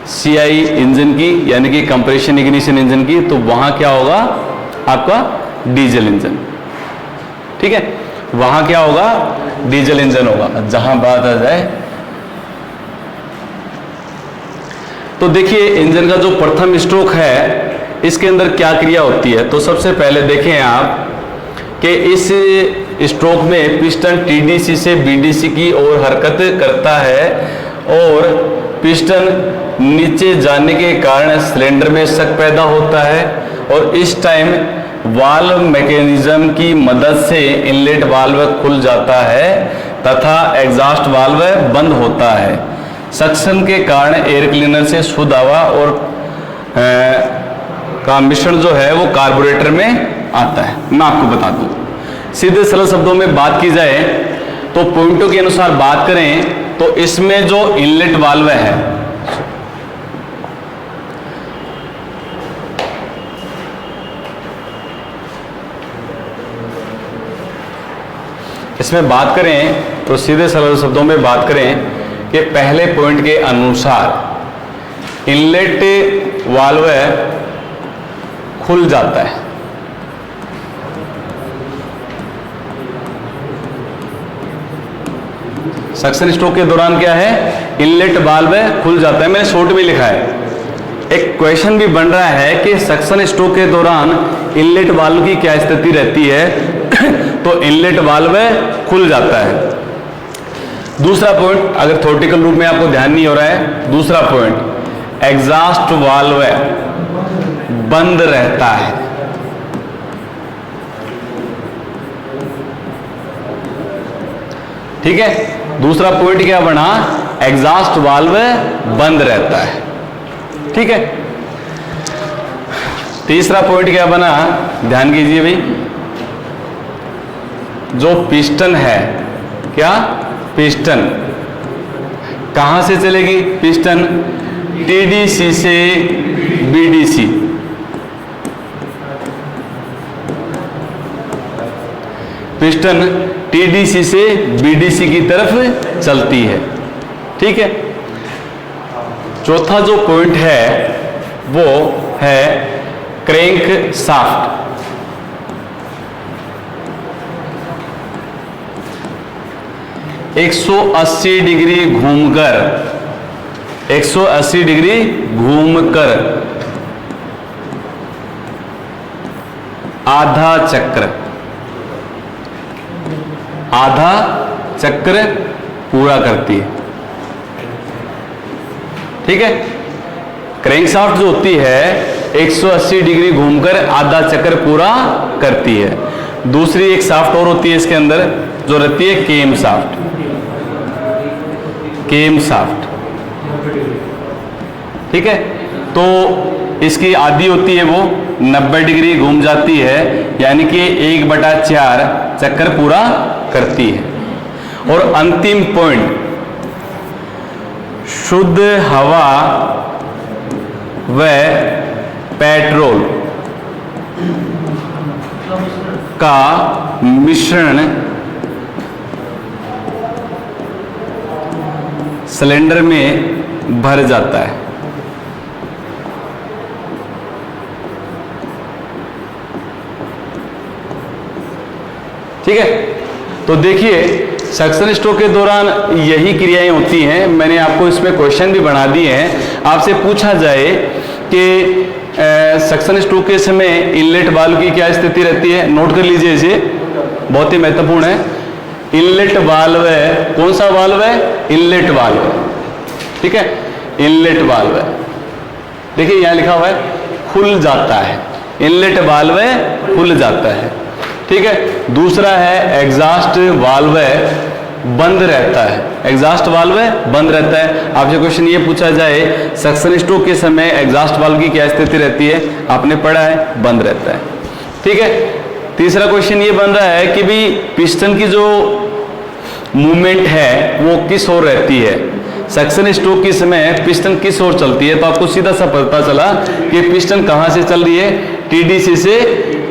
सीआई इंजन की यानी कि कंप्रेशन इग्निशन इंजन की, तो वहां क्या होगा आपका डीजल इंजन, ठीक है, वहां क्या होगा, डीजल इंजन होगा। जहां बात आ जाए तो देखिए इंजन का जो प्रथम स्ट्रोक है इसके अंदर क्या क्रिया होती है। तो सबसे पहले देखें आप कि इस स्ट्रोक में पिस्टन टीडीसी से बीडीसी की ओर हरकत करता है और पिस्टन नीचे जाने के कारण सिलेंडर में शक पैदा होता है और इस टाइम वाल्व मैकेनिज्म की मदद से इनलेट वाल्व खुल जाता है तथा एग्जॉस्ट वाल्व बंद होता है। सक्शन के कारण एयर क्लीनर से शुद्ध हवा और का मिश्रण जो है वो कार्बोरेटर में आता है। मैं आपको बता दूं, सीधे सरल शब्दों में बात की जाए तो पॉइंटों के अनुसार बात करें तो इसमें जो इनलेट वाल्व है, इसमें बात करें तो सीधे सरल शब्दों में बात करें कि पहले पॉइंट के अनुसार इनलेट वाल्व खुल जाता है, सक्शन स्ट्रोक के दौरान क्या है, इनलेट वाल्व खुल जाता है। मैंने शॉर्ट में लिखा है, एक क्वेश्चन भी बन रहा है कि सक्शन स्ट्रोक के दौरान इनलेट वाल्व की क्या स्थिति रहती है तो इनलेट वाल्व खुल जाता है। दूसरा पॉइंट, अगर थ्योरेटिकल रूप में आपको ध्यान नहीं हो रहा है, दूसरा पॉइंट एग्जॉस्ट वाल्व बंद रहता है। ठीक है, दूसरा पॉइंट क्या बना, एग्जॉस्ट वाल्व बंद रहता है। ठीक है, तीसरा पॉइंट क्या बना, ध्यान कीजिए भाई, जो पिस्टन है, क्या पिस्टन कहां से चलेगी, पिस्टन टीडीसी से बीडीसी, पिस्टन टीडीसी से बीडीसी की तरफ चलती है। ठीक है, चौथा जो पॉइंट है वो है क्रैंक शाफ्ट। एक 180 डिग्री घूमकर, 180 डिग्री घूमकर आधा चक्र पूरा करती है। ठीक है, क्रैंकशाफ्ट जो होती है 180 डिग्री घूमकर आधा चक्र पूरा करती है। दूसरी एक शाफ्ट और होती है इसके अंदर जो रहती है केम शाफ्ट, केम शाफ्ट। ठीक है, तो इसकी आधी होती है वो 90 डिग्री घूम जाती है, यानी कि 1/4 चक्कर पूरा करती है। और अंतिम पॉइंट, शुद्ध हवा व पेट्रोल का मिश्रण सिलेंडर में भर जाता है। ठीक है, तो देखिए सक्शन स्ट्रोक के दौरान यही क्रियाएं होती हैं। मैंने आपको इसमें क्वेश्चन भी बना दिए हैं। आपसे पूछा जाए कि सक्शन स्ट्रोक के समय इनलेट वाल्व की क्या स्थिति रहती है, नोट कर लीजिए इसे, बहुत ही महत्वपूर्ण है। इनलेट वाल्व है, कौन सा वाल्व है, इनलेट वाल्व है। ठीक है, इनलेट वाल्व है, देखिए यहां लिखा हुआ है खुल जाता है, इनलेट वाल्व है खुल जाता है। ठीक है, दूसरा है एग्जॉस्ट वाल्व है बंद रहता है, एग्जॉस्ट वाल्व है बंद रहता है। आपसे क्वेश्चन ये पूछा जाए सक्शन स्ट्रोक के समय एग्जॉस्ट वाल्व की क्या स्थिति रहती है, आपने पढ़ा है बंद रहता है। ठीक है, तीसरा क्वेश्चन ये बन रहा है कि भाई पिस्टन की जो मूवमेंट है वो किस ओर रहती है, सक्शन स्ट्रोक के समय पिस्टन किस ओर चलती है। तो आपको सीधा सा पता चला कि पिस्टन कहां से चल रही है, टीडीसी से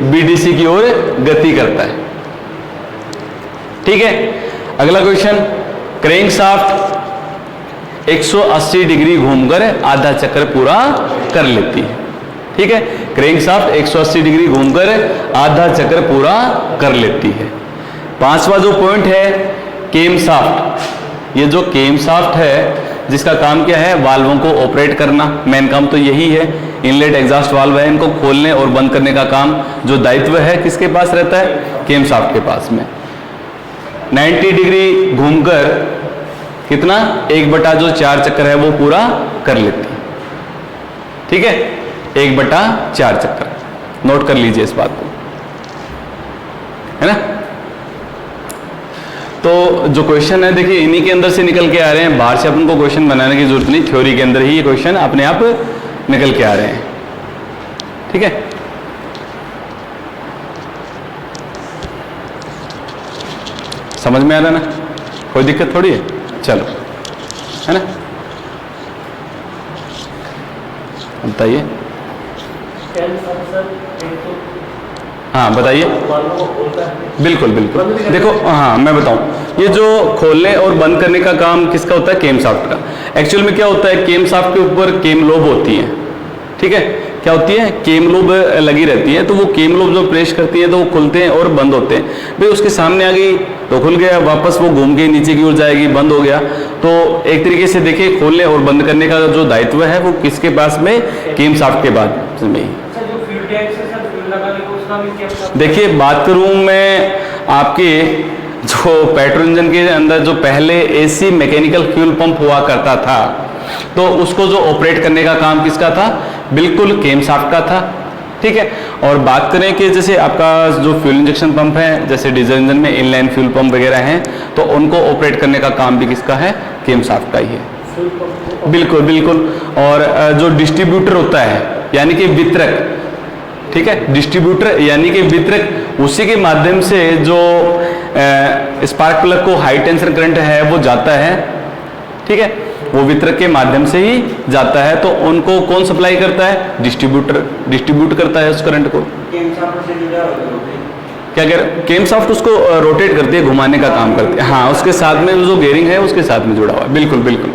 बीडीसी की ओर गति करता है। ठीक है, अगला क्वेश्चन, क्रैंक शाफ्ट 180 डिग्री घूमकर आधा चक्कर पूरा कर लेती है। ठीक है, क्रैंक शाफ्ट 180 डिग्री घूमकर आधा चक्कर पूरा कर लेती है। पांचवा जो पॉइंट है केम शाफ्ट, ये जो केम शाफ्ट है जिसका काम क्या है, वाल्वों को ऑपरेट करना, मेन काम तो यही है। इनलेट एग्जॉस्ट वाल्व है, इनको खोलने और बंद करने का काम जो दायित्व है किसके पास रहता है, केम शाफ्ट के पास में। 90 डिग्री घूमकर कितना, 1/4 चक्कर है वो पूरा कर लेती है। ठीक है, 1/4 चक्कर, नोट कर लीजिए इस बात को, है ना। तो जो क्वेश्चन है देखिए इन्हीं के अंदर से निकल के आ रहे हैं, बाहर से अपन को क्वेश्चन बनाने की जरूरत नहीं, थ्योरी के अंदर ही ये क्वेश्चन अपने आप निकल के आ रहे हैं। ठीक है, समझ में आ रहा है ना, कोई दिक्कत थोड़ी है, चलो, है ना। बताइए, हाँ बताइए, बिल्कुल बिल्कुल। देखो हाँ मैं बताऊं, ये जो खोलने और बंद करने का काम किसका होता है, केम शाफ्ट का। एक्चुअल में क्या होता है, केम शाफ्ट के ऊपर केम लोब होती है। ठीक है, क्या होती है, केम लोब लगी रहती है, तो वो केम लोब जो प्रेस करती है तो वो खुलते हैं और बंद होते हैं। भाई उसके सामने आ गई तो खुल गया, वापस वो घूम के नीचे की ओर जाएगी, बंद हो गया। तो एक तरीके से देखिए खोलने और बंद करने का जो दायित्व है वो किसके पास में, केम शाफ्ट के बाद में ही। देखिए बात करूं मैं आपके जो पेट्रोल इंजन के अंदर जो पहले एसी मैकेनिकल फ्यूल पंप हुआ करता था, तो उसको जो ऑपरेट करने का काम किसका था, बिल्कुल केम शाफ्ट का था। ठीक है, और बात करें कि जैसे आपका जो फ्यूल इंजेक्शन पंप है, जैसे डीजल इंजन में इनलाइन फ्यूल पंप वगैरह हैं, तो उनको ऑपरेट करने का काम भी किसका है, केम शाफ्ट का ही है। बिल्कुल बिल्कुल, और जो डिस्ट्रीब्यूटर होता है यानी कि वितरक, ठीक है, डिस्ट्रीब्यूटर यानी कि वितरक, उसी के माध्यम से जो स्पार्क प्लग को हाई टेंशन करंट है वो जाता है। ठीक है, वो वितरक के माध्यम से ही जाता है, तो उनको कौन सप्लाई करता है, डिस्ट्रीब्यूटर डिस्ट्रीब्यूट करता है उस करंट को। क्या कह रहे, केम शाफ्ट उसको रोटेट करती है, घुमाने का काम करती है। हाँ, उसके साथ में जो गेयरिंग है उसके साथ में जुड़ा हुआ है। बिल्कुल बिल्कुल।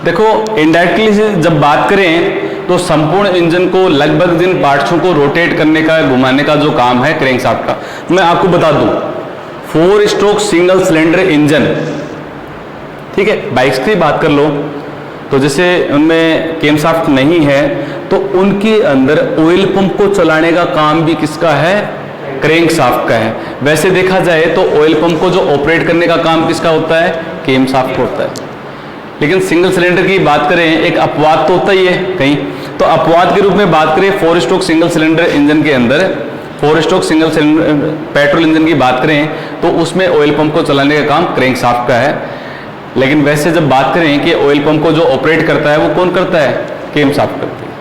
देखो इनडायरेक्टली जब बात करें तो संपूर्ण इंजन को लगभग जिन पार्ट्सों को रोटेट करने का, घुमाने का जो काम है क्रैंक शाफ्ट का, मैं आपको बता दूं 4 स्ट्रोक सिंगल सिलेंडर इंजन, ठीक है, बाइक्स की बात कर लो तो जैसे उनमें केम शाफ्ट नहीं है तो उनके अंदर ऑयल पंप को चलाने का काम भी किसका है, क्रैंक शाफ्ट का है। वैसे देखा जाए तो ऑयल पंप को जो ऑपरेट करने का काम किसका होता है, केम शाफ्ट होता है। लेकिन सिंगल सिलेंडर की बात करें, एक अपवाद तो होता ही है कहीं, तो अपवाद के रूप में बात करें 4 स्ट्रोक सिंगल सिलेंडर इंजन के अंदर, 4 stroke single cylinder petrol engine की बात करें तो उसमें ऑयल पंप को चलाने का काम क्रैंक शाफ्ट का है। लेकिन वैसे जब बात करें कि ऑयल पंप को जो ऑपरेट करता है वो कौन करता है, केम शाफ्ट करती है।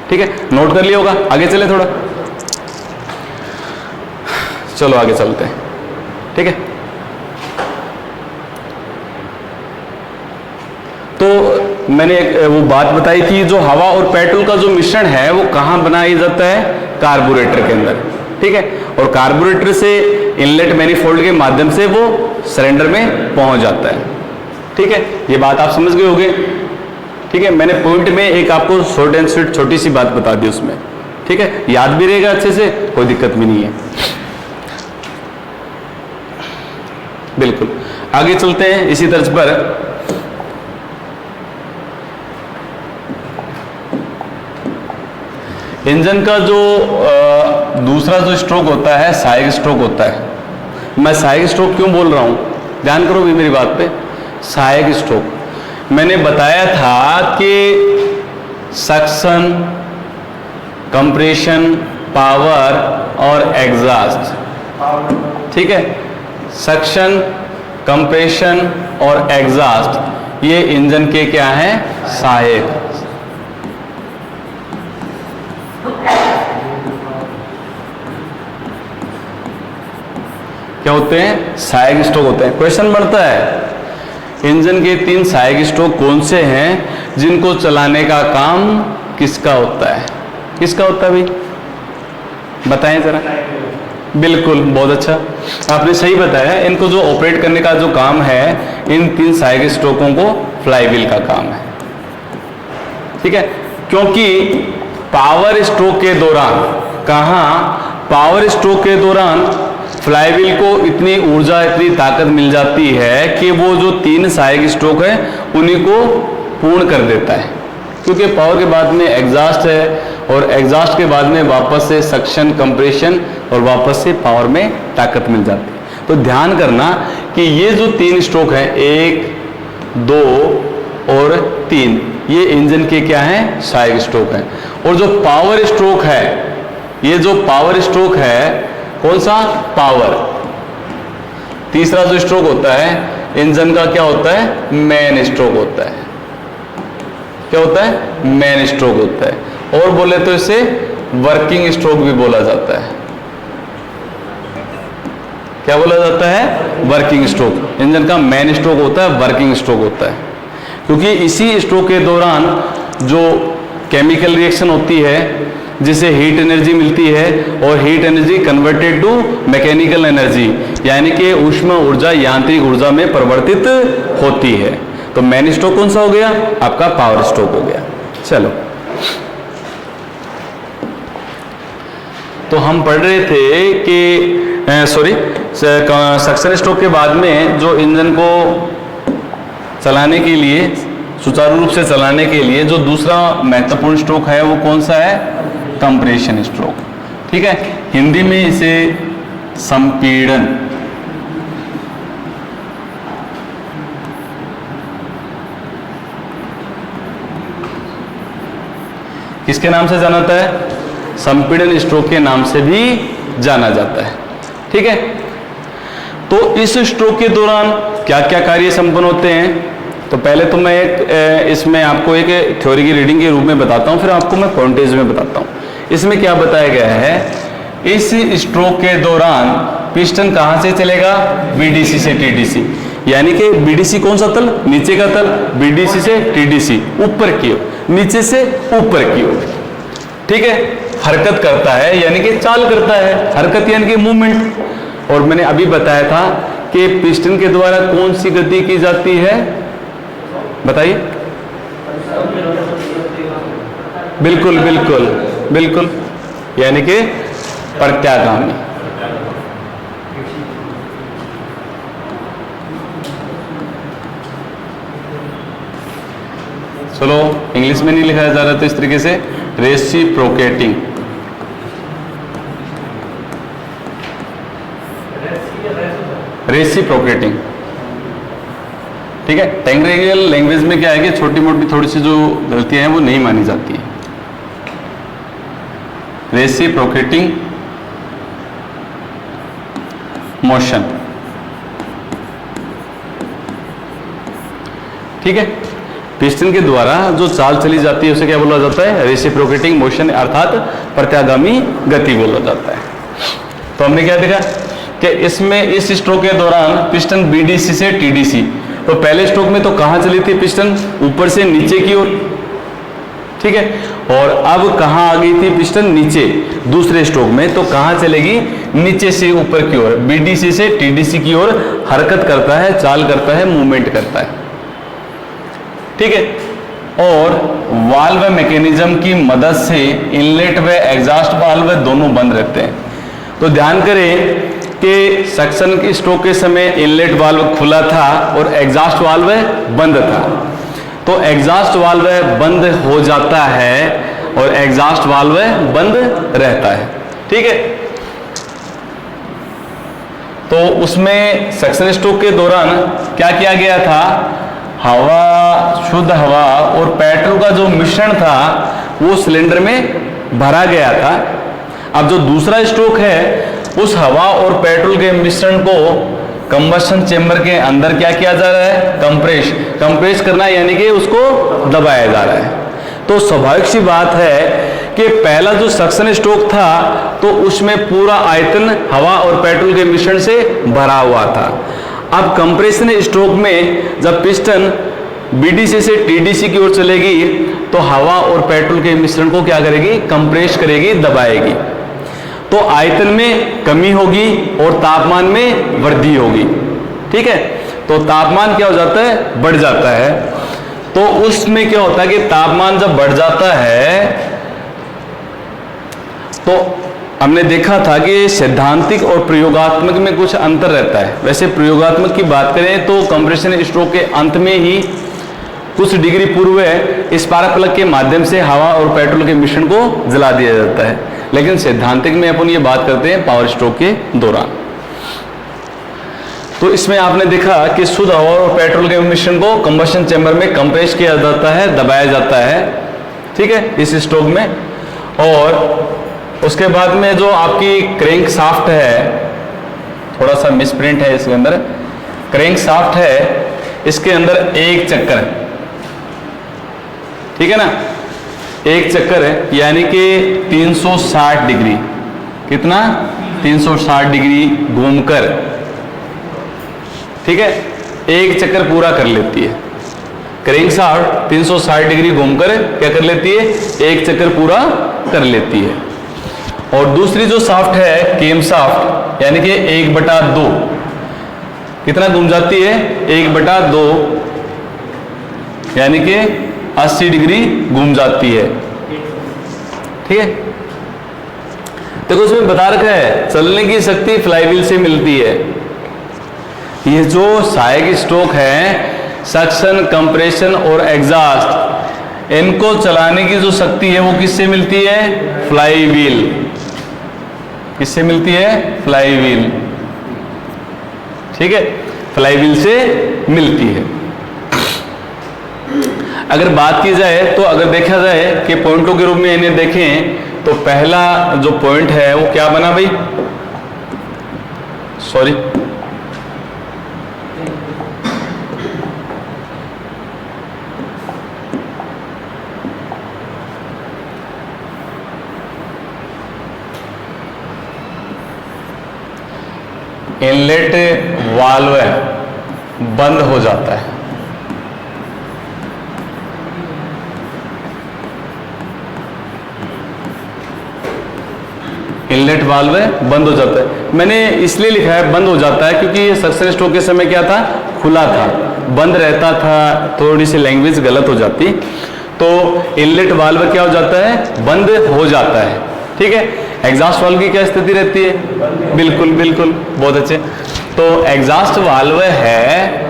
ठीक है, नोट कर लिया होगा। आगे चले थोड़ा, चलो आगे चलते हैं। ठीक है, मैंने एक वो बात बताई थी, जो हवा और पेट्रोल का जो मिश्रण है वो कहाँ बनाया जाता है? कार्बोरेटर के अंदर, ठीक है। और कार्बोरेटर से इनलेट मैनिफोल्ड के माध्यम से वो सिलेंडर में पहुंच जाता है, ठीक है। ये बात आप समझ गए होंगे, ठीक है। मैंने पॉइंट में एक आपको शॉर्ट एंड स्वीट छोटी सी बात बता दी उसमें, ठीक है। याद भी रहेगा अच्छे से, कोई दिक्कत भी नहीं है। बिल्कुल, आगे चलते हैं इसी तर्ज पर। इंजन का जो दूसरा जो स्ट्रोक होता है सहायक स्ट्रोक होता है। मैं सहायक स्ट्रोक क्यों बोल रहा हूं, ध्यान करोगे मेरी बात पे। सहायक स्ट्रोक मैंने बताया था कि सक्शन, कंप्रेशन, पावर और एग्जॉस्ट, ठीक है। सक्शन, कंप्रेशन और एग्जॉस्ट ये इंजन के क्या हैं? सहायक। क्या होते हैं? सहायक स्ट्रोक होते हैं। क्वेश्चन बढ़ता है इंजन के 3 सहायक स्ट्रोक कौन से हैं जिनको चलाने का काम किसका होता है? किसका होता है भाई, बताएं जरा। बिल्कुल, बहुत अच्छा, आपने सही बताया। इनको जो ऑपरेट करने का जो काम है, इन 3 सहायक स्ट्रोकों को फ्लाईव्हील का काम है, ठीक है। क्योंकि पावर स्ट्रोक के दौरान, कहाँ? पावर स्ट्रोक के दौरान फ्लाईव्हील को इतनी ऊर्जा, इतनी ताकत मिल जाती है कि वो जो 3 सहायक स्ट्रोक है उन्हीं को पूर्ण कर देता है। क्योंकि पावर के बाद में एग्जॉस्ट है, और एग्जॉस्ट के बाद में वापस से सक्शन, कंप्रेशन और वापस से पावर में ताकत मिल जाती है। तो ध्यान करना कि ये जो 3 स्ट्रोक हैं, 1, 2 और 3, ये इंजन के क्या हैं? सहायक स्ट्रोक हैं। और जो पावर स्ट्रोक है, ये जो पावर स्ट्रोक है, कौन सा? पावर। तीसरा जो स्ट्रोक होता है इंजन का, क्या होता है? मेन स्ट्रोक होता है। क्या होता है? मेन स्ट्रोक होता है। और बोले तो इसे वर्किंग स्ट्रोक भी बोला जाता है। क्या बोला जाता है? Working stroke. इंजन का मेन स्ट्रोक होता है, वर्किंग स्ट्रोक होता है। क्योंकि इसी स्ट्रोक के दौरान जो केमिकल रिएक्शन होती है, जिसे हीट एनर्जी मिलती है, और heat energy converted to mechanical energy, यानी कि ऊष्मा ऊर्जा यांत्रिक ऊर्जा में परिवर्तित होती है। तो मेन स्ट्रोक कौन सा हो गया? आपका पावर स्ट्रोक हो गया। चलो, तो हम पढ़ रहे थे कि सक्शन स्ट्रोक के बाद में जो इंजन को चलाने के लिए, सुचारू रूप से चलाने के लिए जो दूसरा महत्वपूर्ण स्ट्रोक है वो कौन सा है? कंप्रेशन स्ट्रोक, ठीक है। हिंदी में इसे संपीड़न, किसके नाम से जाना जाता है? संपीड़न स्ट्रोक के नाम से भी जाना जाता है, ठीक है। तो इस स्ट्रोक के दौरान क्या क्या कार्य संपन्न होते हैं? तो पहले तो मैं इसमें आपको एक थ्योरी की रीडिंग के रूप में बताता हूं, फिर आपको मैं पॉइंटेज में बताता हूं। इसमें क्या बताया गया है? इस स्ट्रोक के दौरान पिस्टन कहां से चलेगा? बीडीसी से टीडीसी, यानी कि बीडीसी कौन सा तल? नीचे का तल। बीडीसी से टीडीसी, ऊपर की ओर, नीचे से ऊपर की ओर, ठीक है। हरकत करता है, यानी कि चाल करता है। हरकत यानी कि मूवमेंट। और मैंने अभी बताया था कि पिस्टन के द्वारा कौन सी गति की जाती है? बताइए। बिल्कुल बिल्कुल बिल्कुल, यानी कि प्रत्यागामी। चलो, इंग्लिश में नहीं लिखा जा रहा तो इस तरीके से रेसिप्रोकेटिंग, रेसिप्रोकेटिंग, ठीक है। टेक्निकल लैंग्वेज में क्या है कि छोटी मोटी थोड़ी सी जो गलतियां हैं वो नहीं मानी जाती है। रेसिप्रोकेटिंग मोशन, ठीक है। पिस्टन के द्वारा जो चाल चली जाती है उसे क्या बोला जाता है? रेसिप्रोकेटिंग मोशन, अर्थात प्रत्यागामी गति बोला जाता है। तो हमने क्या देखा कि इसमें इस स्ट्रोक के दौरान पिस्टन बीडीसी से टीडीसी तो पहले स्ट्रोक में तो कहाँ चली थी पिस्टन? ऊपर से नीचे की ओर, ठीक है। और अब कहाँ आ गई थी पिस्टन? नीचे। दूसरे स्ट्रोक में तो कहाँ चलेगी? नीचे से ऊपर की ओर, बीडीसी से टीडीसी की ओर हरकत करता है, चाल करता है, मूवमेंट करता है, ठीक है। और वाल्व मैकेनिज्म की मदद से इनलेट व एग्जॉस्ट वाल्व दोनों बंद रहते हैं। तो ध्यान करें कि सक्शन की स्ट्रोक के समय इनलेट वाल्व खुला था और एग्जॉस्ट वाल्व बंद था। तो एग्जॉस्ट वाल्व बंद हो जाता है और एग्जॉस्ट वाल्व बंद रहता है, ठीक है। तो उसमें सक्शन स्ट्रोक के दौरान क्या किया गया था? हवा, शुद्ध हवा और पेट्रोल का जो मिश्रण था वो सिलेंडर में भरा गया था। अब जो दूसरा स्ट्रोक है, उस हवा और पेट्रोल के मिश्रण को कंबशन चेंबर के अंदर क्या किया जा रहा है? कंप्रेस करना, यानी कि उसको दबाया जा रहा है। तो स्वाभाविक सी बात है कि पहला जो सक्शन स्ट्रोक था तो उसमें पूरा आयतन हवा और पेट्रोल के मिश्रण से भरा हुआ था। अब कंप्रेशन स्ट्रोक में जब पिस्टन बीडीसी से टीडीसी की ओर चलेगी तो हवा और पेट्रोल के मिश्रण को क्या करेगी? कंप्रेस करेगी, दबाएगी। तो आयतन में कमी होगी और तापमान में वृद्धि होगी, ठीक है। तो तापमान क्या हो जाता है? बढ़ जाता है। तो उसमें क्या होता है कि तापमान जब बढ़ जाता है तो हमने देखा था कि सैद्धांतिक और प्रयोगात्मक में कुछ अंतर रहता है। वैसे प्रयोगात्मक की बात करें तो कंप्रेशन स्ट्रोक के अंत में ही कुछ डिग्री पूर्व स्पार्क प्लग के माध्यम से हवा और पेट्रोल के मिश्रण को जला दिया जाता है, लेकिन सैद्धांतिक में अपन ये बात करते हैं पावर स्ट्रोक के दौरान। तो इसमें आपने देखा कि शुद्ध हवा और पेट्रोल के मिश्रण को कंबशन चैम्बर में कंप्रेस किया जाता है, दबाया जाता है, ठीक है, इस स्ट्रोक में। और उसके बाद में जो आपकी क्रैंक शाफ्ट है, थोड़ा सा मिसप्रिंट है इसके अंदर, क्रैंक शाफ्ट है, इसके अंदर एक चक्कर है, ठीक है ना, एक चक्कर है, यानी कि 360 डिग्री, कितना? 360 डिग्री घूमकर, ठीक है, एक चक्कर पूरा कर लेती है। क्रैंक शाफ्ट 360 डिग्री घूमकर क्या कर लेती है? एक चक्कर पूरा कर लेती है। और दूसरी जो शाफ्ट है केम शाफ्ट, यानी कि 1/2, कितना घूम जाती है? 1/2, यानी कि 80 डिग्री घूम जाती है, ठीक है। देखो उसमें बता रखा है चलने की शक्ति फ्लाईव्हील से मिलती है। ये जो सहायक स्ट्रोक है, सक्शन, कंप्रेशन और एग्जॉस्ट, इनको चलाने की जो शक्ति है वो किससे मिलती है? फ्लाईव्हील। किससे मिलती है? फ्लाईव्हील, ठीक है, फ्लाईव्हील से मिलती है। अगर बात की जाए तो अगर देखा जाए कि पॉइंटों के रूप में इन्हें देखें तो पहला जो पॉइंट है वो क्या बना भाई? सॉरी, इनलेट वाल्व बंद हो जाता है। इनलेट वाल्व बंद हो जाता है। मैंने इसलिए लिखा है बंद हो जाता है क्योंकि ये सक्शन स्ट्रोक के समय क्या था? खुला था, बंद रहता था, थोड़ी सी लैंग्वेज गलत हो जाती। तो इनलेट वाल्व क्या हो जाता है? बंद हो जाता है, ठीक है। एग्जॉस्ट वाल्व की क्या स्थिति रहती है? बिल्कुल बिल्कुल, बहुत अच्छे। तो एग्जॉस्ट वाल्व है,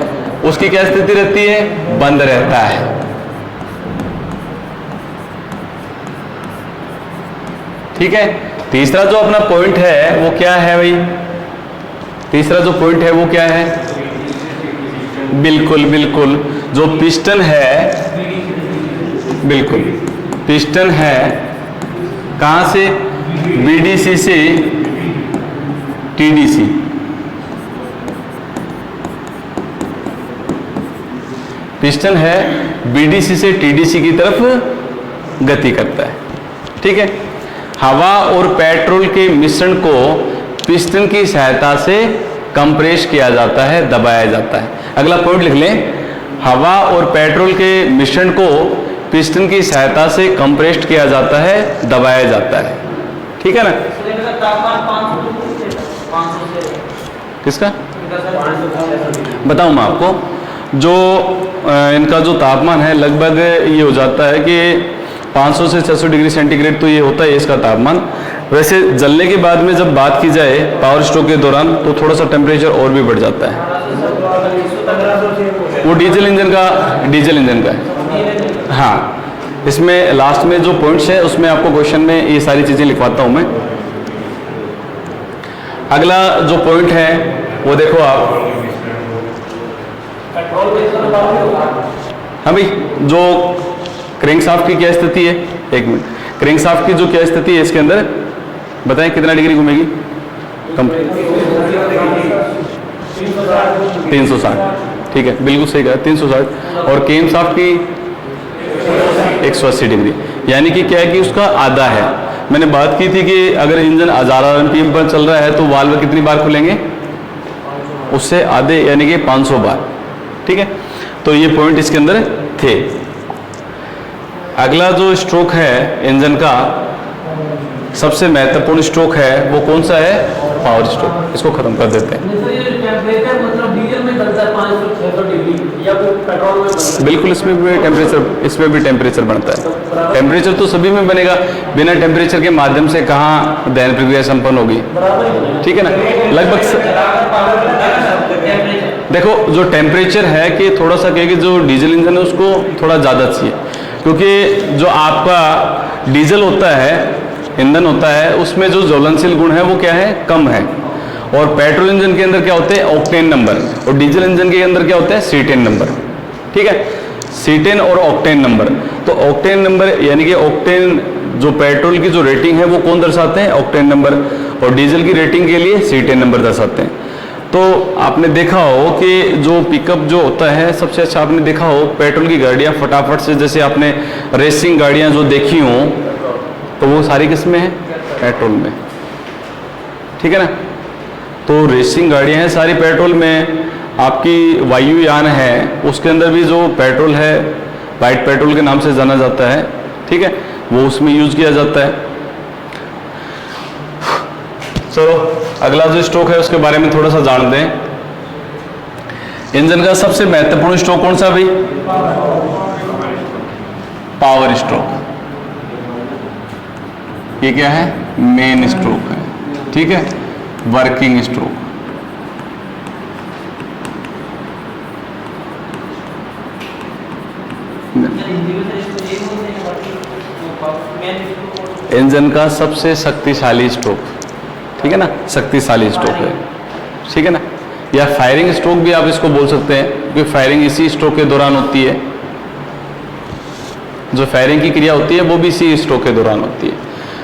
उसकी क्या स्थिति रहती है? बंद रहता है, ठीक है। तीसरा जो अपना पॉइंट है वो क्या है भाई? तीसरा जो पॉइंट है वो क्या है? बिल्कुल बिल्कुल, जो पिस्टन है, बिल्कुल पिस्टन है, कहां से? बीडीसी से टीडीसी, पिस्टन है बीडीसी से टीडीसी की तरफ गति करता है, ठीक है। हवा और पेट्रोल के मिश्रण को पिस्टन की सहायता से कंप्रेस किया जाता है, दबाया जाता है। अगला पॉइंट लिख लें, हवा और पेट्रोल के मिश्रण को पिस्टन की सहायता से कंप्रेस्ड किया जाता है, दबाया जाता है। ठीक है ना? किसका बताऊं मैं आपको? जो इनका जो तापमान है लगभग ये हो जाता है कि 500 से 600 डिग्री सेंटीग्रेड, तो ये होता है इसका तापमान। वैसे जलने के बाद में जब बात की जाए पावर स्ट्रोक के दौरान तो थोड़ा सा टेम्परेचर और भी बढ़ जाता है। वो डीजल इंजन का है। हाँ, इसमें लास्ट में जो पॉइंट्स है उसमें आपको क्वेश्चन में ये सारी चीज़ें लिखवाता हूँ मैं। अगला जो पॉइंट है वो देखो आप, हाँ भाई, जो क्रैंकशाफ्ट की क्या स्थिति है, एक मिनट, क्रैंकशाफ्ट की जो क्या स्थिति है इसके अंदर बताएं, कितना डिग्री घूमेगी? 360। ठीक है, बिल्कुल सही कहा, 360। और कैमशाफ्ट की 180 डिग्री, यानी कि क्या है कि उसका आधा है। मैंने बात की थी कि अगर इंजन 1000 RPM पर चल रहा है तो वाल्व कितनी बार खुलेंगे? उससे आधे, यानी कि 500 बार। ठीक है, तो ये पॉइंट इसके अंदर थे। अगला जो स्ट्रोक है इंजन का, सबसे महत्वपूर्ण स्ट्रोक है वो कौन सा है? Power stroke. इसको खत्म कर देते हैं। बिल्कुल, इसमें भी टेम्परेचर बढ़ता है। टेम्परेचर तो सभी में बनेगा, बिना टेम्परेचर के माध्यम से कहाँ दहन प्रक्रिया संपन्न होगी? ठीक है ना? लगभग देखो, जो टेम्परेचर है कि थोड़ा सा कहेगी, जो डीजल इंजन है उसको थोड़ा ज़्यादा चाहिए, क्योंकि जो आपका डीजल होता है, ईंधन होता है, उसमें जो ज्वलनशील गुण है वो क्या है? कम है। और पेट्रोल इंजन के अंदर क्या होते हैं? Octane number. और डीजल इंजन के अंदर क्या होता है? C10 number. ठीक है, C10 और ऑक्टेन नंबर। तो ऑक्टेन नंबर यानी कि ऑक्टेन, जो पेट्रोल की जो रेटिंग है वो कौन दर्शाते हैं? Octane number. और डीजल की रेटिंग के लिए C10 नंबर दर्शाते हैं। तो आपने देखा हो कि जो पिकअप जो होता है, सबसे अच्छा आपने देखा हो पेट्रोल की गाड़ियाँ फटाफट से, जैसे आपने रेसिंग गाड़ियाँ जो देखी हों तो वो सारी किस में है? पेट्रोल में। ठीक है ना? तो रेसिंग गाड़ियाँ हैं सारी पेट्रोल में। आपकी वायुयान है उसके अंदर भी जो पेट्रोल है, वाइट पेट्रोल के नाम से जाना जाता है, ठीक है, वो उसमें यूज किया जाता है। चलो अगला जो स्ट्रोक है उसके बारे में थोड़ा सा जान दें। इंजन का सबसे महत्वपूर्ण स्ट्रोक कौन सा भाई? Power stroke. ये क्या है? मेन स्ट्रोक है। ठीक है, वर्किंग स्ट्रोक। इंजन का सबसे शक्तिशाली स्ट्रोक, ठीक है ना, शक्तिशाली स्ट्रोक है, ठीक है ना, या फायरिंग स्ट्रोक भी आप इसको बोल सकते हैं, क्योंकि फायरिंग इसी स्ट्रोक के दौरान होती है। जो फायरिंग की क्रिया होती है वो भी इसी स्ट्रोक के दौरान होती है।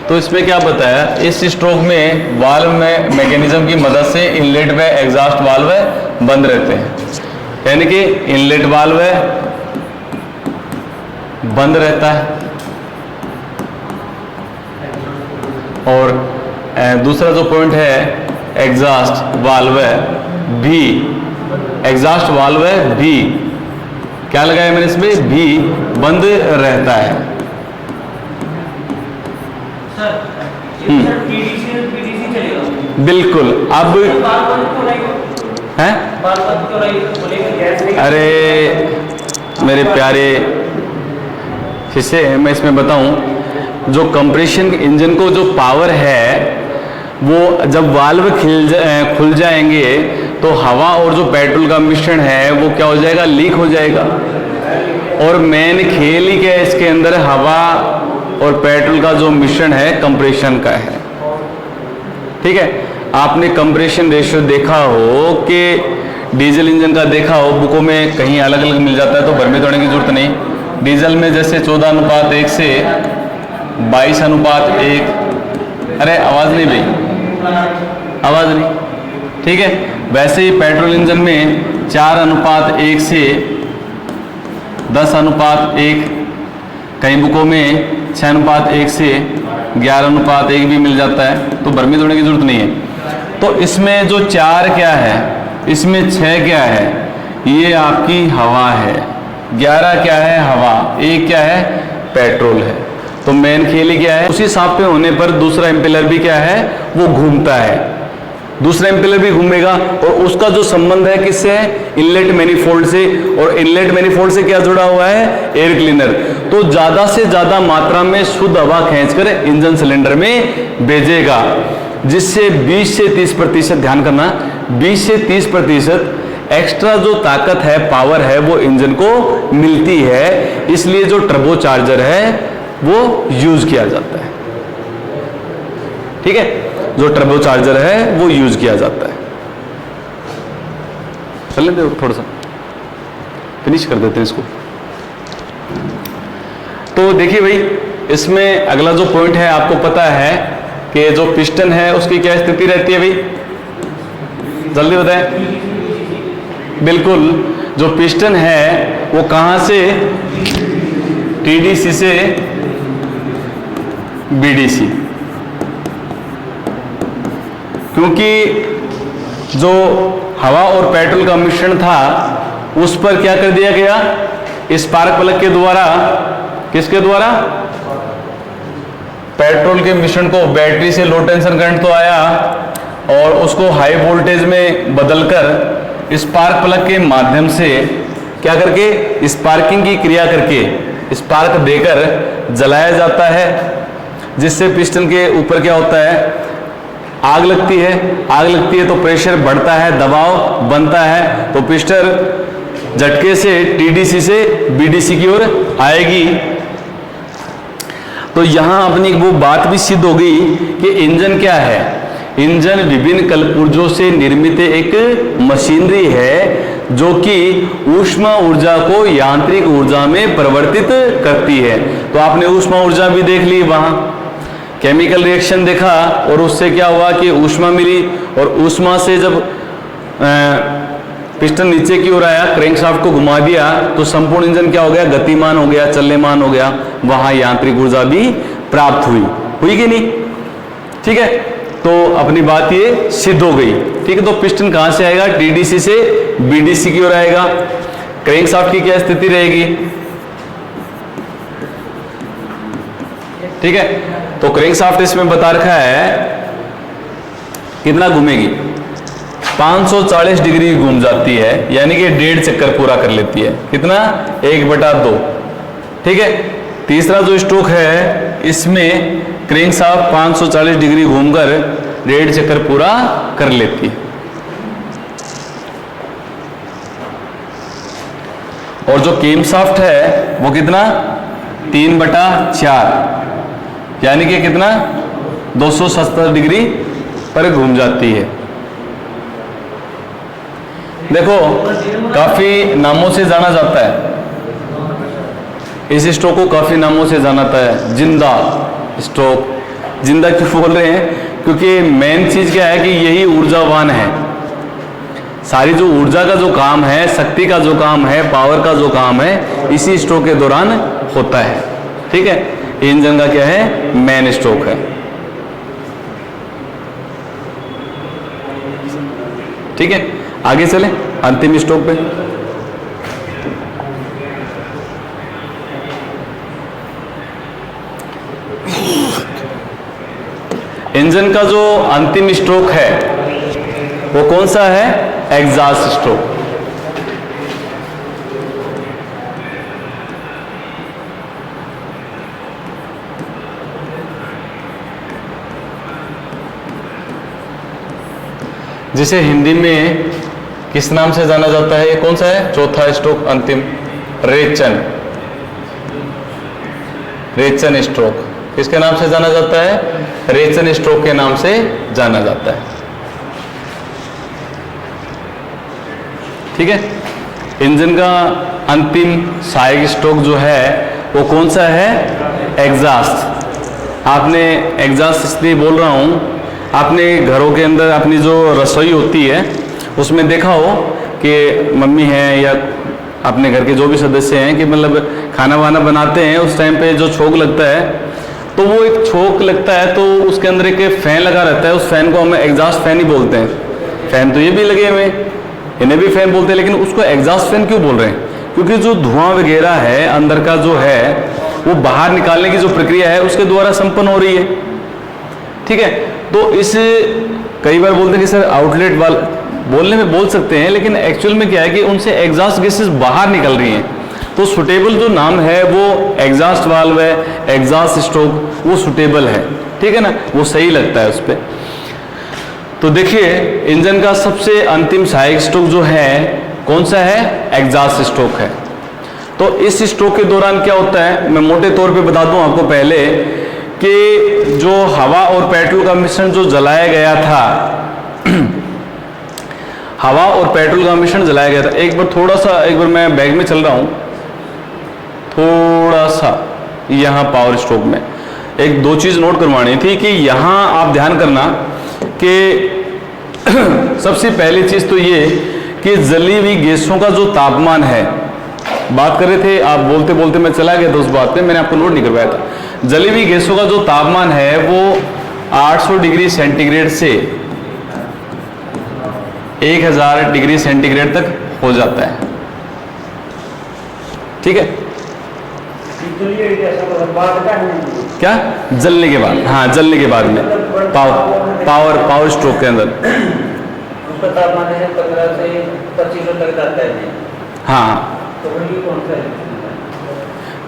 तो इसमें क्या बताया, इस स्ट्रोक में वाल्व में मैकेनिज्म की मदद से इनलेट व एग्जॉस्ट वाल्व बंद रहते हैं, यानी कि इनलेट वाल्व बंद रहता है और दूसरा जो पॉइंट है एग्जॉस्ट वाल्व भी, एग्जॉस्ट वाल्व भी क्या लगाया मैंने इसमें? भी बंद रहता है। बिल्कुल। अब हैं? अरे मेरे प्यारे हिस्से, मैं इसमें बताऊं, जो कंप्रेशन इंजन को जो पावर है वो जब वाल्व खुल जाएंगे तो हवा और जो पेट्रोल का मिश्रण है वो क्या हो जाएगा? लीक हो जाएगा। और मेन खेल ही क्या है इसके अंदर? हवा और पेट्रोल का जो मिश्रण है कंप्रेशन का है, ठीक है। आपने कंप्रेशन रेशियो देखा हो कि डीजल इंजन का देखा हो, बुकों में कहीं अलग अलग मिल जाता है तो भरमे तोड़ने की जरूरत नहीं। डीजल में जैसे 14:1 से 22:1, अरे आवाज़ नहीं भाई, आवाज़ नहीं, ठीक है। वैसे ही पेट्रोल इंजन में 4:1 से 10:1, कई बुकों में 6:1 से 11:1 भी मिल जाता है, तो भरमी तोड़ने की जरूरत नहीं है। तो इसमें जो 4 क्या है, इसमें 6 क्या है, ये आपकी हवा है, 11 क्या है हवा, 1 क्या है पेट्रोल है। तो मेन खेल ही क्या है, उसी सांप पे होने पर दूसरा इंपेलर भी क्या है वो घूमता है, दूसरा इंपेलर भी घूमेगा और उसका जो संबंध है किससे है, इनलेट मैनिफोल्ड से, और इनलेट मैनिफोल्ड से क्या जुड़ा हुआ है, एयर क्लीनर। तो ज्यादा से ज्यादा मात्रा में शुद्ध हवा खींचकर इंजन सिलेंडर में भेजेगा, जिससे 20 से 30%, ध्यान करना, 20 से 30% एक्स्ट्रा जो ताकत है, पावर है, वो इंजन को मिलती है। इसलिए जो टर्बो चार्जर है वो यूज किया जाता है। ठीक है, जो टर्बो चार्जर है वो यूज किया जाता है। चलने दो, थोड़ा सा फिनिश कर देते हैं इसको। तो देखिए भाई, इसमें अगला जो पॉइंट है, आपको पता है कि जो पिस्टन है उसकी क्या स्थिति रहती है भाई, जल्दी बताएं। बिल्कुल, जो पिस्टन है वो कहां से, टीडीसी से बीडीसी, क्योंकि जो हवा और पेट्रोल का मिश्रण था उस पर क्या कर दिया गया, स्पार्क प्लग के द्वारा, किसके द्वारा, पेट्रोल के मिश्रण को, बैटरी से लो टेंशन करंट तो आया और उसको हाई वोल्टेज में बदलकर स्पार्क प्लग के माध्यम से क्या करके, स्पार्किंग की क्रिया करके स्पार्क देकर जलाया जाता है, जिससे पिस्टन के ऊपर क्या होता है, आग लगती है। आग लगती है तो प्रेशर बढ़ता है, दबाव बनता है, तो पिस्टन झटके से टीडीसी से बीडीसी की ओर आएगी। तो यहां अपनी वो बात भी सिद्ध हो गई कि इंजन क्या है, इंजन विभिन्न कलपुर्जों से निर्मित एक मशीनरी है जो कि ऊष्मा ऊर्जा को यांत्रिक ऊर्जा में परिवर्तित करती है। तो आपने ऊष्मा ऊर्जा भी देख ली, वहां केमिकल रिएक्शन देखा और उससे क्या हुआ कि ऊष्मा मिली, और ऊष्मा से जब पिस्टन नीचे की ओर आया, क्रैंकशाफ्ट को घुमा दिया, तो संपूर्ण इंजन क्या हो गया, गतिमान हो गया, चलनेमान हो गया, वहां यांत्रिक ऊर्जा भी प्राप्त हुई कि नहीं। ठीक है, तो अपनी बात ये सिद्ध हो गई। ठीक है, तो पिस्टन कहां से आएगा, टीडीसी से बीडीसी की ओर आएगा। क्रैंकशाफ्ट की क्या स्थिति रहेगी, ठीक है, तो क्रैंकशाफ्ट इसमें बता रखा है कितना घूमेगी, 540 डिग्री घूम जाती है, यानी कि 1.5 चक्कर पूरा कर लेती है। कितना, 1/2। ठीक है, तीसरा जो स्ट्रोक है इसमें क्रैंकशाफ्ट 540 डिग्री घूमकर 1.5 चक्कर पूरा कर लेती है। और जो केमशाफ्ट है वो कितना, 3/4, यानी कि कितना, 270 डिग्री पर घूम जाती है। देखो, काफी नामों से जाना जाता है, इस स्ट्रोक को काफी नामों से जाना जाता है। जिंदा स्ट्रोक, जिंदा क्यों बोल रहे हैं, क्योंकि मेन चीज क्या है कि यही ऊर्जावान है। सारी जो ऊर्जा का जो काम है, शक्ति का जो काम है, पावर का जो काम है, इसी स्ट्रोक के दौरान होता है। ठीक है, इंजन का क्या है, मेन स्ट्रोक है। ठीक है, आगे चले अंतिम स्ट्रोक पे। इंजन का जो अंतिम स्ट्रोक है वो कौन सा है, एग्जॉस्ट स्ट्रोक। जिसे हिंदी में किस नाम से जाना जाता है, ये कौन सा है, चौथा स्ट्रोक अंतिम, रेचन। रेचन स्ट्रोक किसके नाम से जाना जाता है, रेचन स्ट्रोक के नाम से जाना जाता है। ठीक है, इंजन का अंतिम सहायक स्ट्रोक जो है वो कौन सा है, एग्जॉस्ट। आपने एग्जॉस्ट इसलिए बोल रहा हूं, आपने घरों के अंदर अपनी जो रसोई होती है उसमें देखा हो कि मम्मी है या अपने घर के जो भी सदस्य हैं कि मतलब खाना वाना बनाते हैं, उस टाइम पे जो छोंक लगता है तो तो वो एक छोक लगता है, तो उसके अंदर एक फैन लगा रहता है, उस फैन को हम एग्जॉस्ट फैन ही बोलते हैं। फैन तो ये भी लगे हुए, इन्हें भी फैन बोलते हैं, लेकिन उसको एग्जॉस्ट फैन क्यों बोल रहे हैं? क्योंकि जो धुआं वगैरह है अंदर का जो है वो बाहर निकालने की जो प्रक्रिया है उसके द्वारा संपन्न हो रही है। ठीक है, तो इस कई बार बोलते हैं कि सर आउटलेट वाल बोलने में बोल सकते हैं, लेकिन एक्चुअल में क्या है कि उनसे एग्जॉस्ट गैसेस बाहर निकल रही हैं। तो सुटेबल जो नाम है वो एग्जॉस्ट वाल्व है, एग्जॉस्ट स्ट्रोक, वो सुटेबल है। ठीक है ना, वो सही लगता है उस पर। तो देखिए इंजन का सबसे अंतिम सहायक स्ट्रोक जो है कौन सा है? एग्जॉस्ट स्ट्रोक है। तो इस स्ट्रोक के दौरान क्या होता है, मैं मोटे तौर पे बता दूं आपको पहले कि जो हवा और पेट्रोल का मिश्रण जो जलाया गया था हवा और पेट्रोल का मिश्रण जलाया गया था। एक बार मैं बैग में चल रहा हूं, थोड़ा सा यहाँ पावर स्ट्रोक में एक दो चीज नोट करवानी थी कि यहाँ आप ध्यान करना कि सबसे पहली चीज तो ये कि जली हुई गैसों का जो तापमान है, बात कर रहे थे आप, बोलते बोलते मैं चला गया था उस बात पे, मैंने आपको नोट नहीं करवाया था। जली हुई गैसों का जो तापमान है वो 800 डिग्री सेंटीग्रेड से 1000 डिग्री सेंटीग्रेड तक हो जाता है। ठीक है, क्या जलने के बाद? हाँ, जलने के बाद में पावर स्ट्रोक के अंदर उसका तापमान है 15 से 25 तक जाता है। हाँ, तो ये कौन सा है?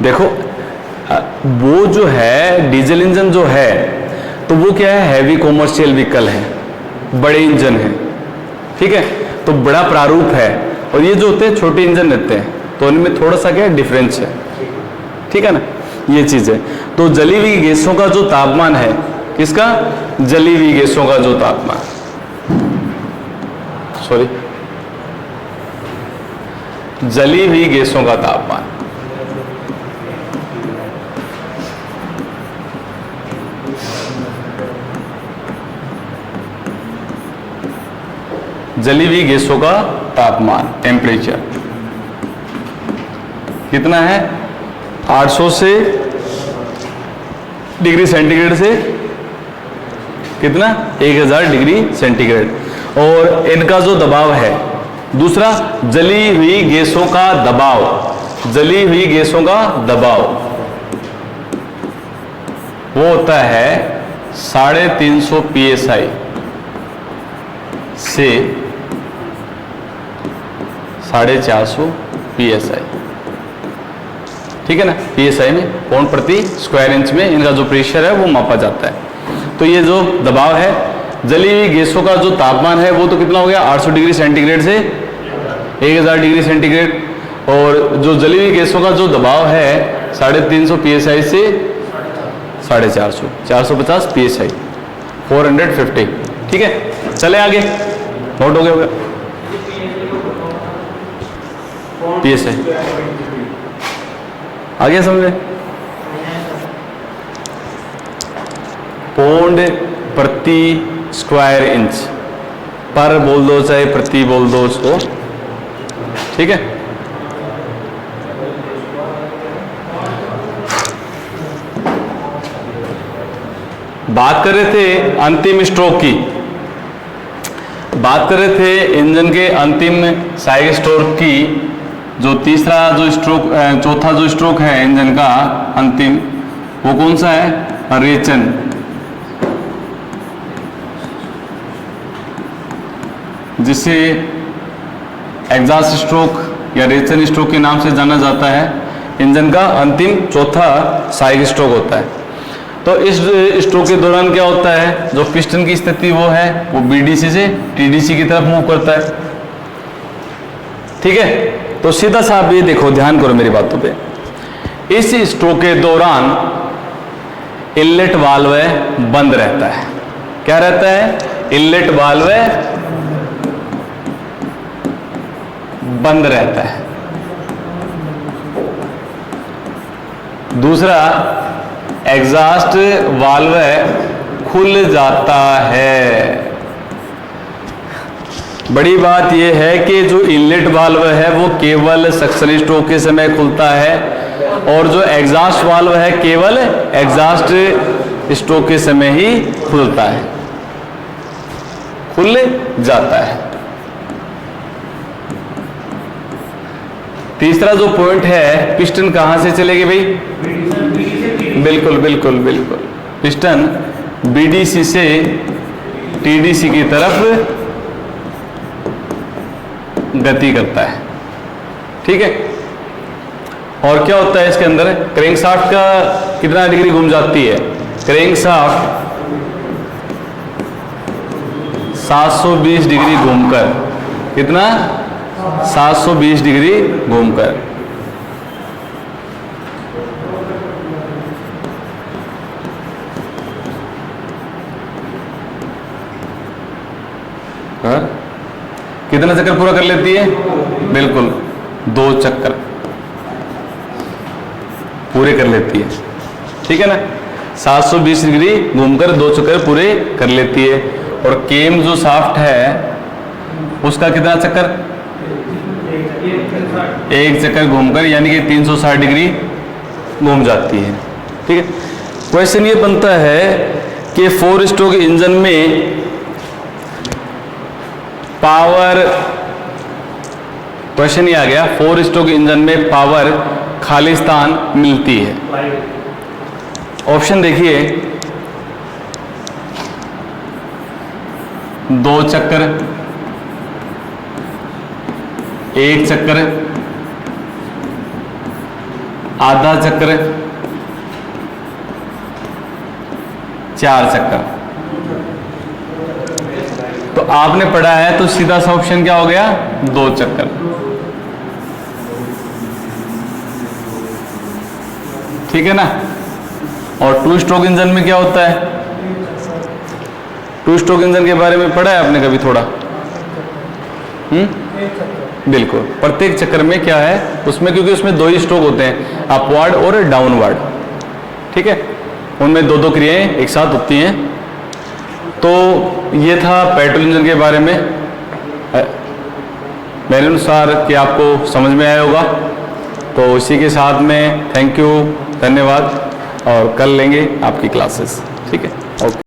देखो वो जो है डीजल इंजन जो है तो वो क्या है, हैवी कॉमर्शियल व्हीकल है, बड़े इंजन है। ठीक है, तो बड़ा प्रारूप है, और ये जो होते हैं छोटे इंजन रहते हैं, तो उनमें थोड़ा सा क्या डिफरेंस है। ठीक है ना, ये चीज है। तो जली हुई गैसों का जो तापमान है, किसका? जली हुई गैसों का जो तापमान, सॉरी, जली हुई गैसों का तापमान, जली हुई गैसों का तापमान, टेम्परेचर कितना है? 800 से डिग्री सेंटीग्रेड से कितना? 1000 डिग्री सेंटीग्रेड। और इनका जो दबाव है, दूसरा जली हुई गैसों का दबाव, जली हुई गैसों का दबाव वो होता है 350 psi से 450 psi। ठीक है ना, psi में पाउंड प्रति स्क्वायर इंच में इनका जो प्रेशर है वो मापा जाता है। तो ये जो दबाव है, जली हुई गैसों का जो तापमान है वो तो कितना हो गया? 800 डिग्री सेंटीग्रेड से 1000 डिग्री सेंटीग्रेड, और जो जली हुई गैसों का जो दबाव है 350 psi से 450, 450 psi, 450। ठीक है, चले आगे, नोट हो गया psi, आगे समझे? पाउंड प्रति स्क्वायर इंच, पर बोल दो चाहे प्रति बोल दो उसको। ठीक है, बात कर रहे थे अंतिम स्ट्रोक की, बात कर रहे थे इंजन के अंतिम सहायक स्ट्रोक की। जो तीसरा जो स्ट्रोक, चौथा जो स्ट्रोक है इंजन का अंतिम, वो कौन सा है? रेचन। जिसे एग्जॉस्ट स्ट्रोक या रेचन स्ट्रोक के नाम से जाना जाता है, इंजन का अंतिम चौथा सहायक स्ट्रोक होता है। तो इस स्ट्रोक के दौरान क्या होता है, जो पिस्टन की स्थिति वो है वो बीडीसी से टीडीसी की तरफ मूव करता है। ठीक है, तो सीधा सा आप ये देखो, ध्यान करो मेरी बातों पे। इस स्ट्रोक के दौरान इनलेट वाल्व बंद रहता है। क्या रहता है? इनलेट वाल्व बंद रहता है। दूसरा, एग्जॉस्ट वाल्व खुल जाता है। बड़ी बात यह है कि जो इनलेट वाल्व है वो केवल सक्शन स्ट्रोक के समय खुलता है, और जो एग्जॉस्ट वाल्व है केवल एग्जॉस्ट स्ट्रोक के समय ही खुलता है, खुल जाता है। तीसरा जो पॉइंट है, पिस्टन कहां से चलेगी भाई? बिल्कुल बिल्कुल बिल्कुल, पिस्टन बीडीसी से टीडीसी की तरफ गति करता है, ठीक है। और क्या होता है इसके अंदर? क्रैंकशाफ्ट का कितना डिग्री घूम जाती है? क्रैंकशाफ्ट 720 डिग्री घूमकर, कितना? 720 डिग्री घूमकर। हाँ? कितना चक्कर पूरा कर लेती है? बिल्कुल 2 चक्कर पूरे कर लेती है, ठीक है ना। 720 डिग्री घूमकर 2 चक्कर पूरे कर लेती है। और केम जो शाफ्ट है उसका कितना चक्कर? 1 चक्कर घूमकर, यानी कि 360 डिग्री घूम जाती है, ठीक है। क्वेश्चन ये बनता है कि 4 स्ट्रोक इंजन में पावर, क्वेश्चन ये आ गया, 4 स्ट्रोक इंजन में पावर खालिस्तान मिलती है। ऑप्शन देखिए, 2 चक्कर, 1 चक्कर, आधा चक्कर, 4 चक्कर। तो आपने पढ़ा है तो सीधा सा ऑप्शन क्या हो गया? 2 चक्कर, ठीक है ना। और 2 स्ट्रोक इंजन में क्या होता है? 2 स्ट्रोक इंजन के बारे में पढ़ा है आपने कभी थोड़ा? बिल्कुल, प्रत्येक चक्कर में क्या है उसमें, क्योंकि उसमें 2 ही स्ट्रोक होते हैं, अपवर्ड और डाउनवर्ड, ठीक है। उनमें 2-2 क्रियाएं एक साथ होती हैं। तो ये था पेट्रोल इंजन के बारे में। मेरे अनुसार कि आपको समझ में आया होगा। तो इसी के साथ में थैंक यू, धन्यवाद, और कल लेंगे आपकी क्लासेस, ठीक है। ओके।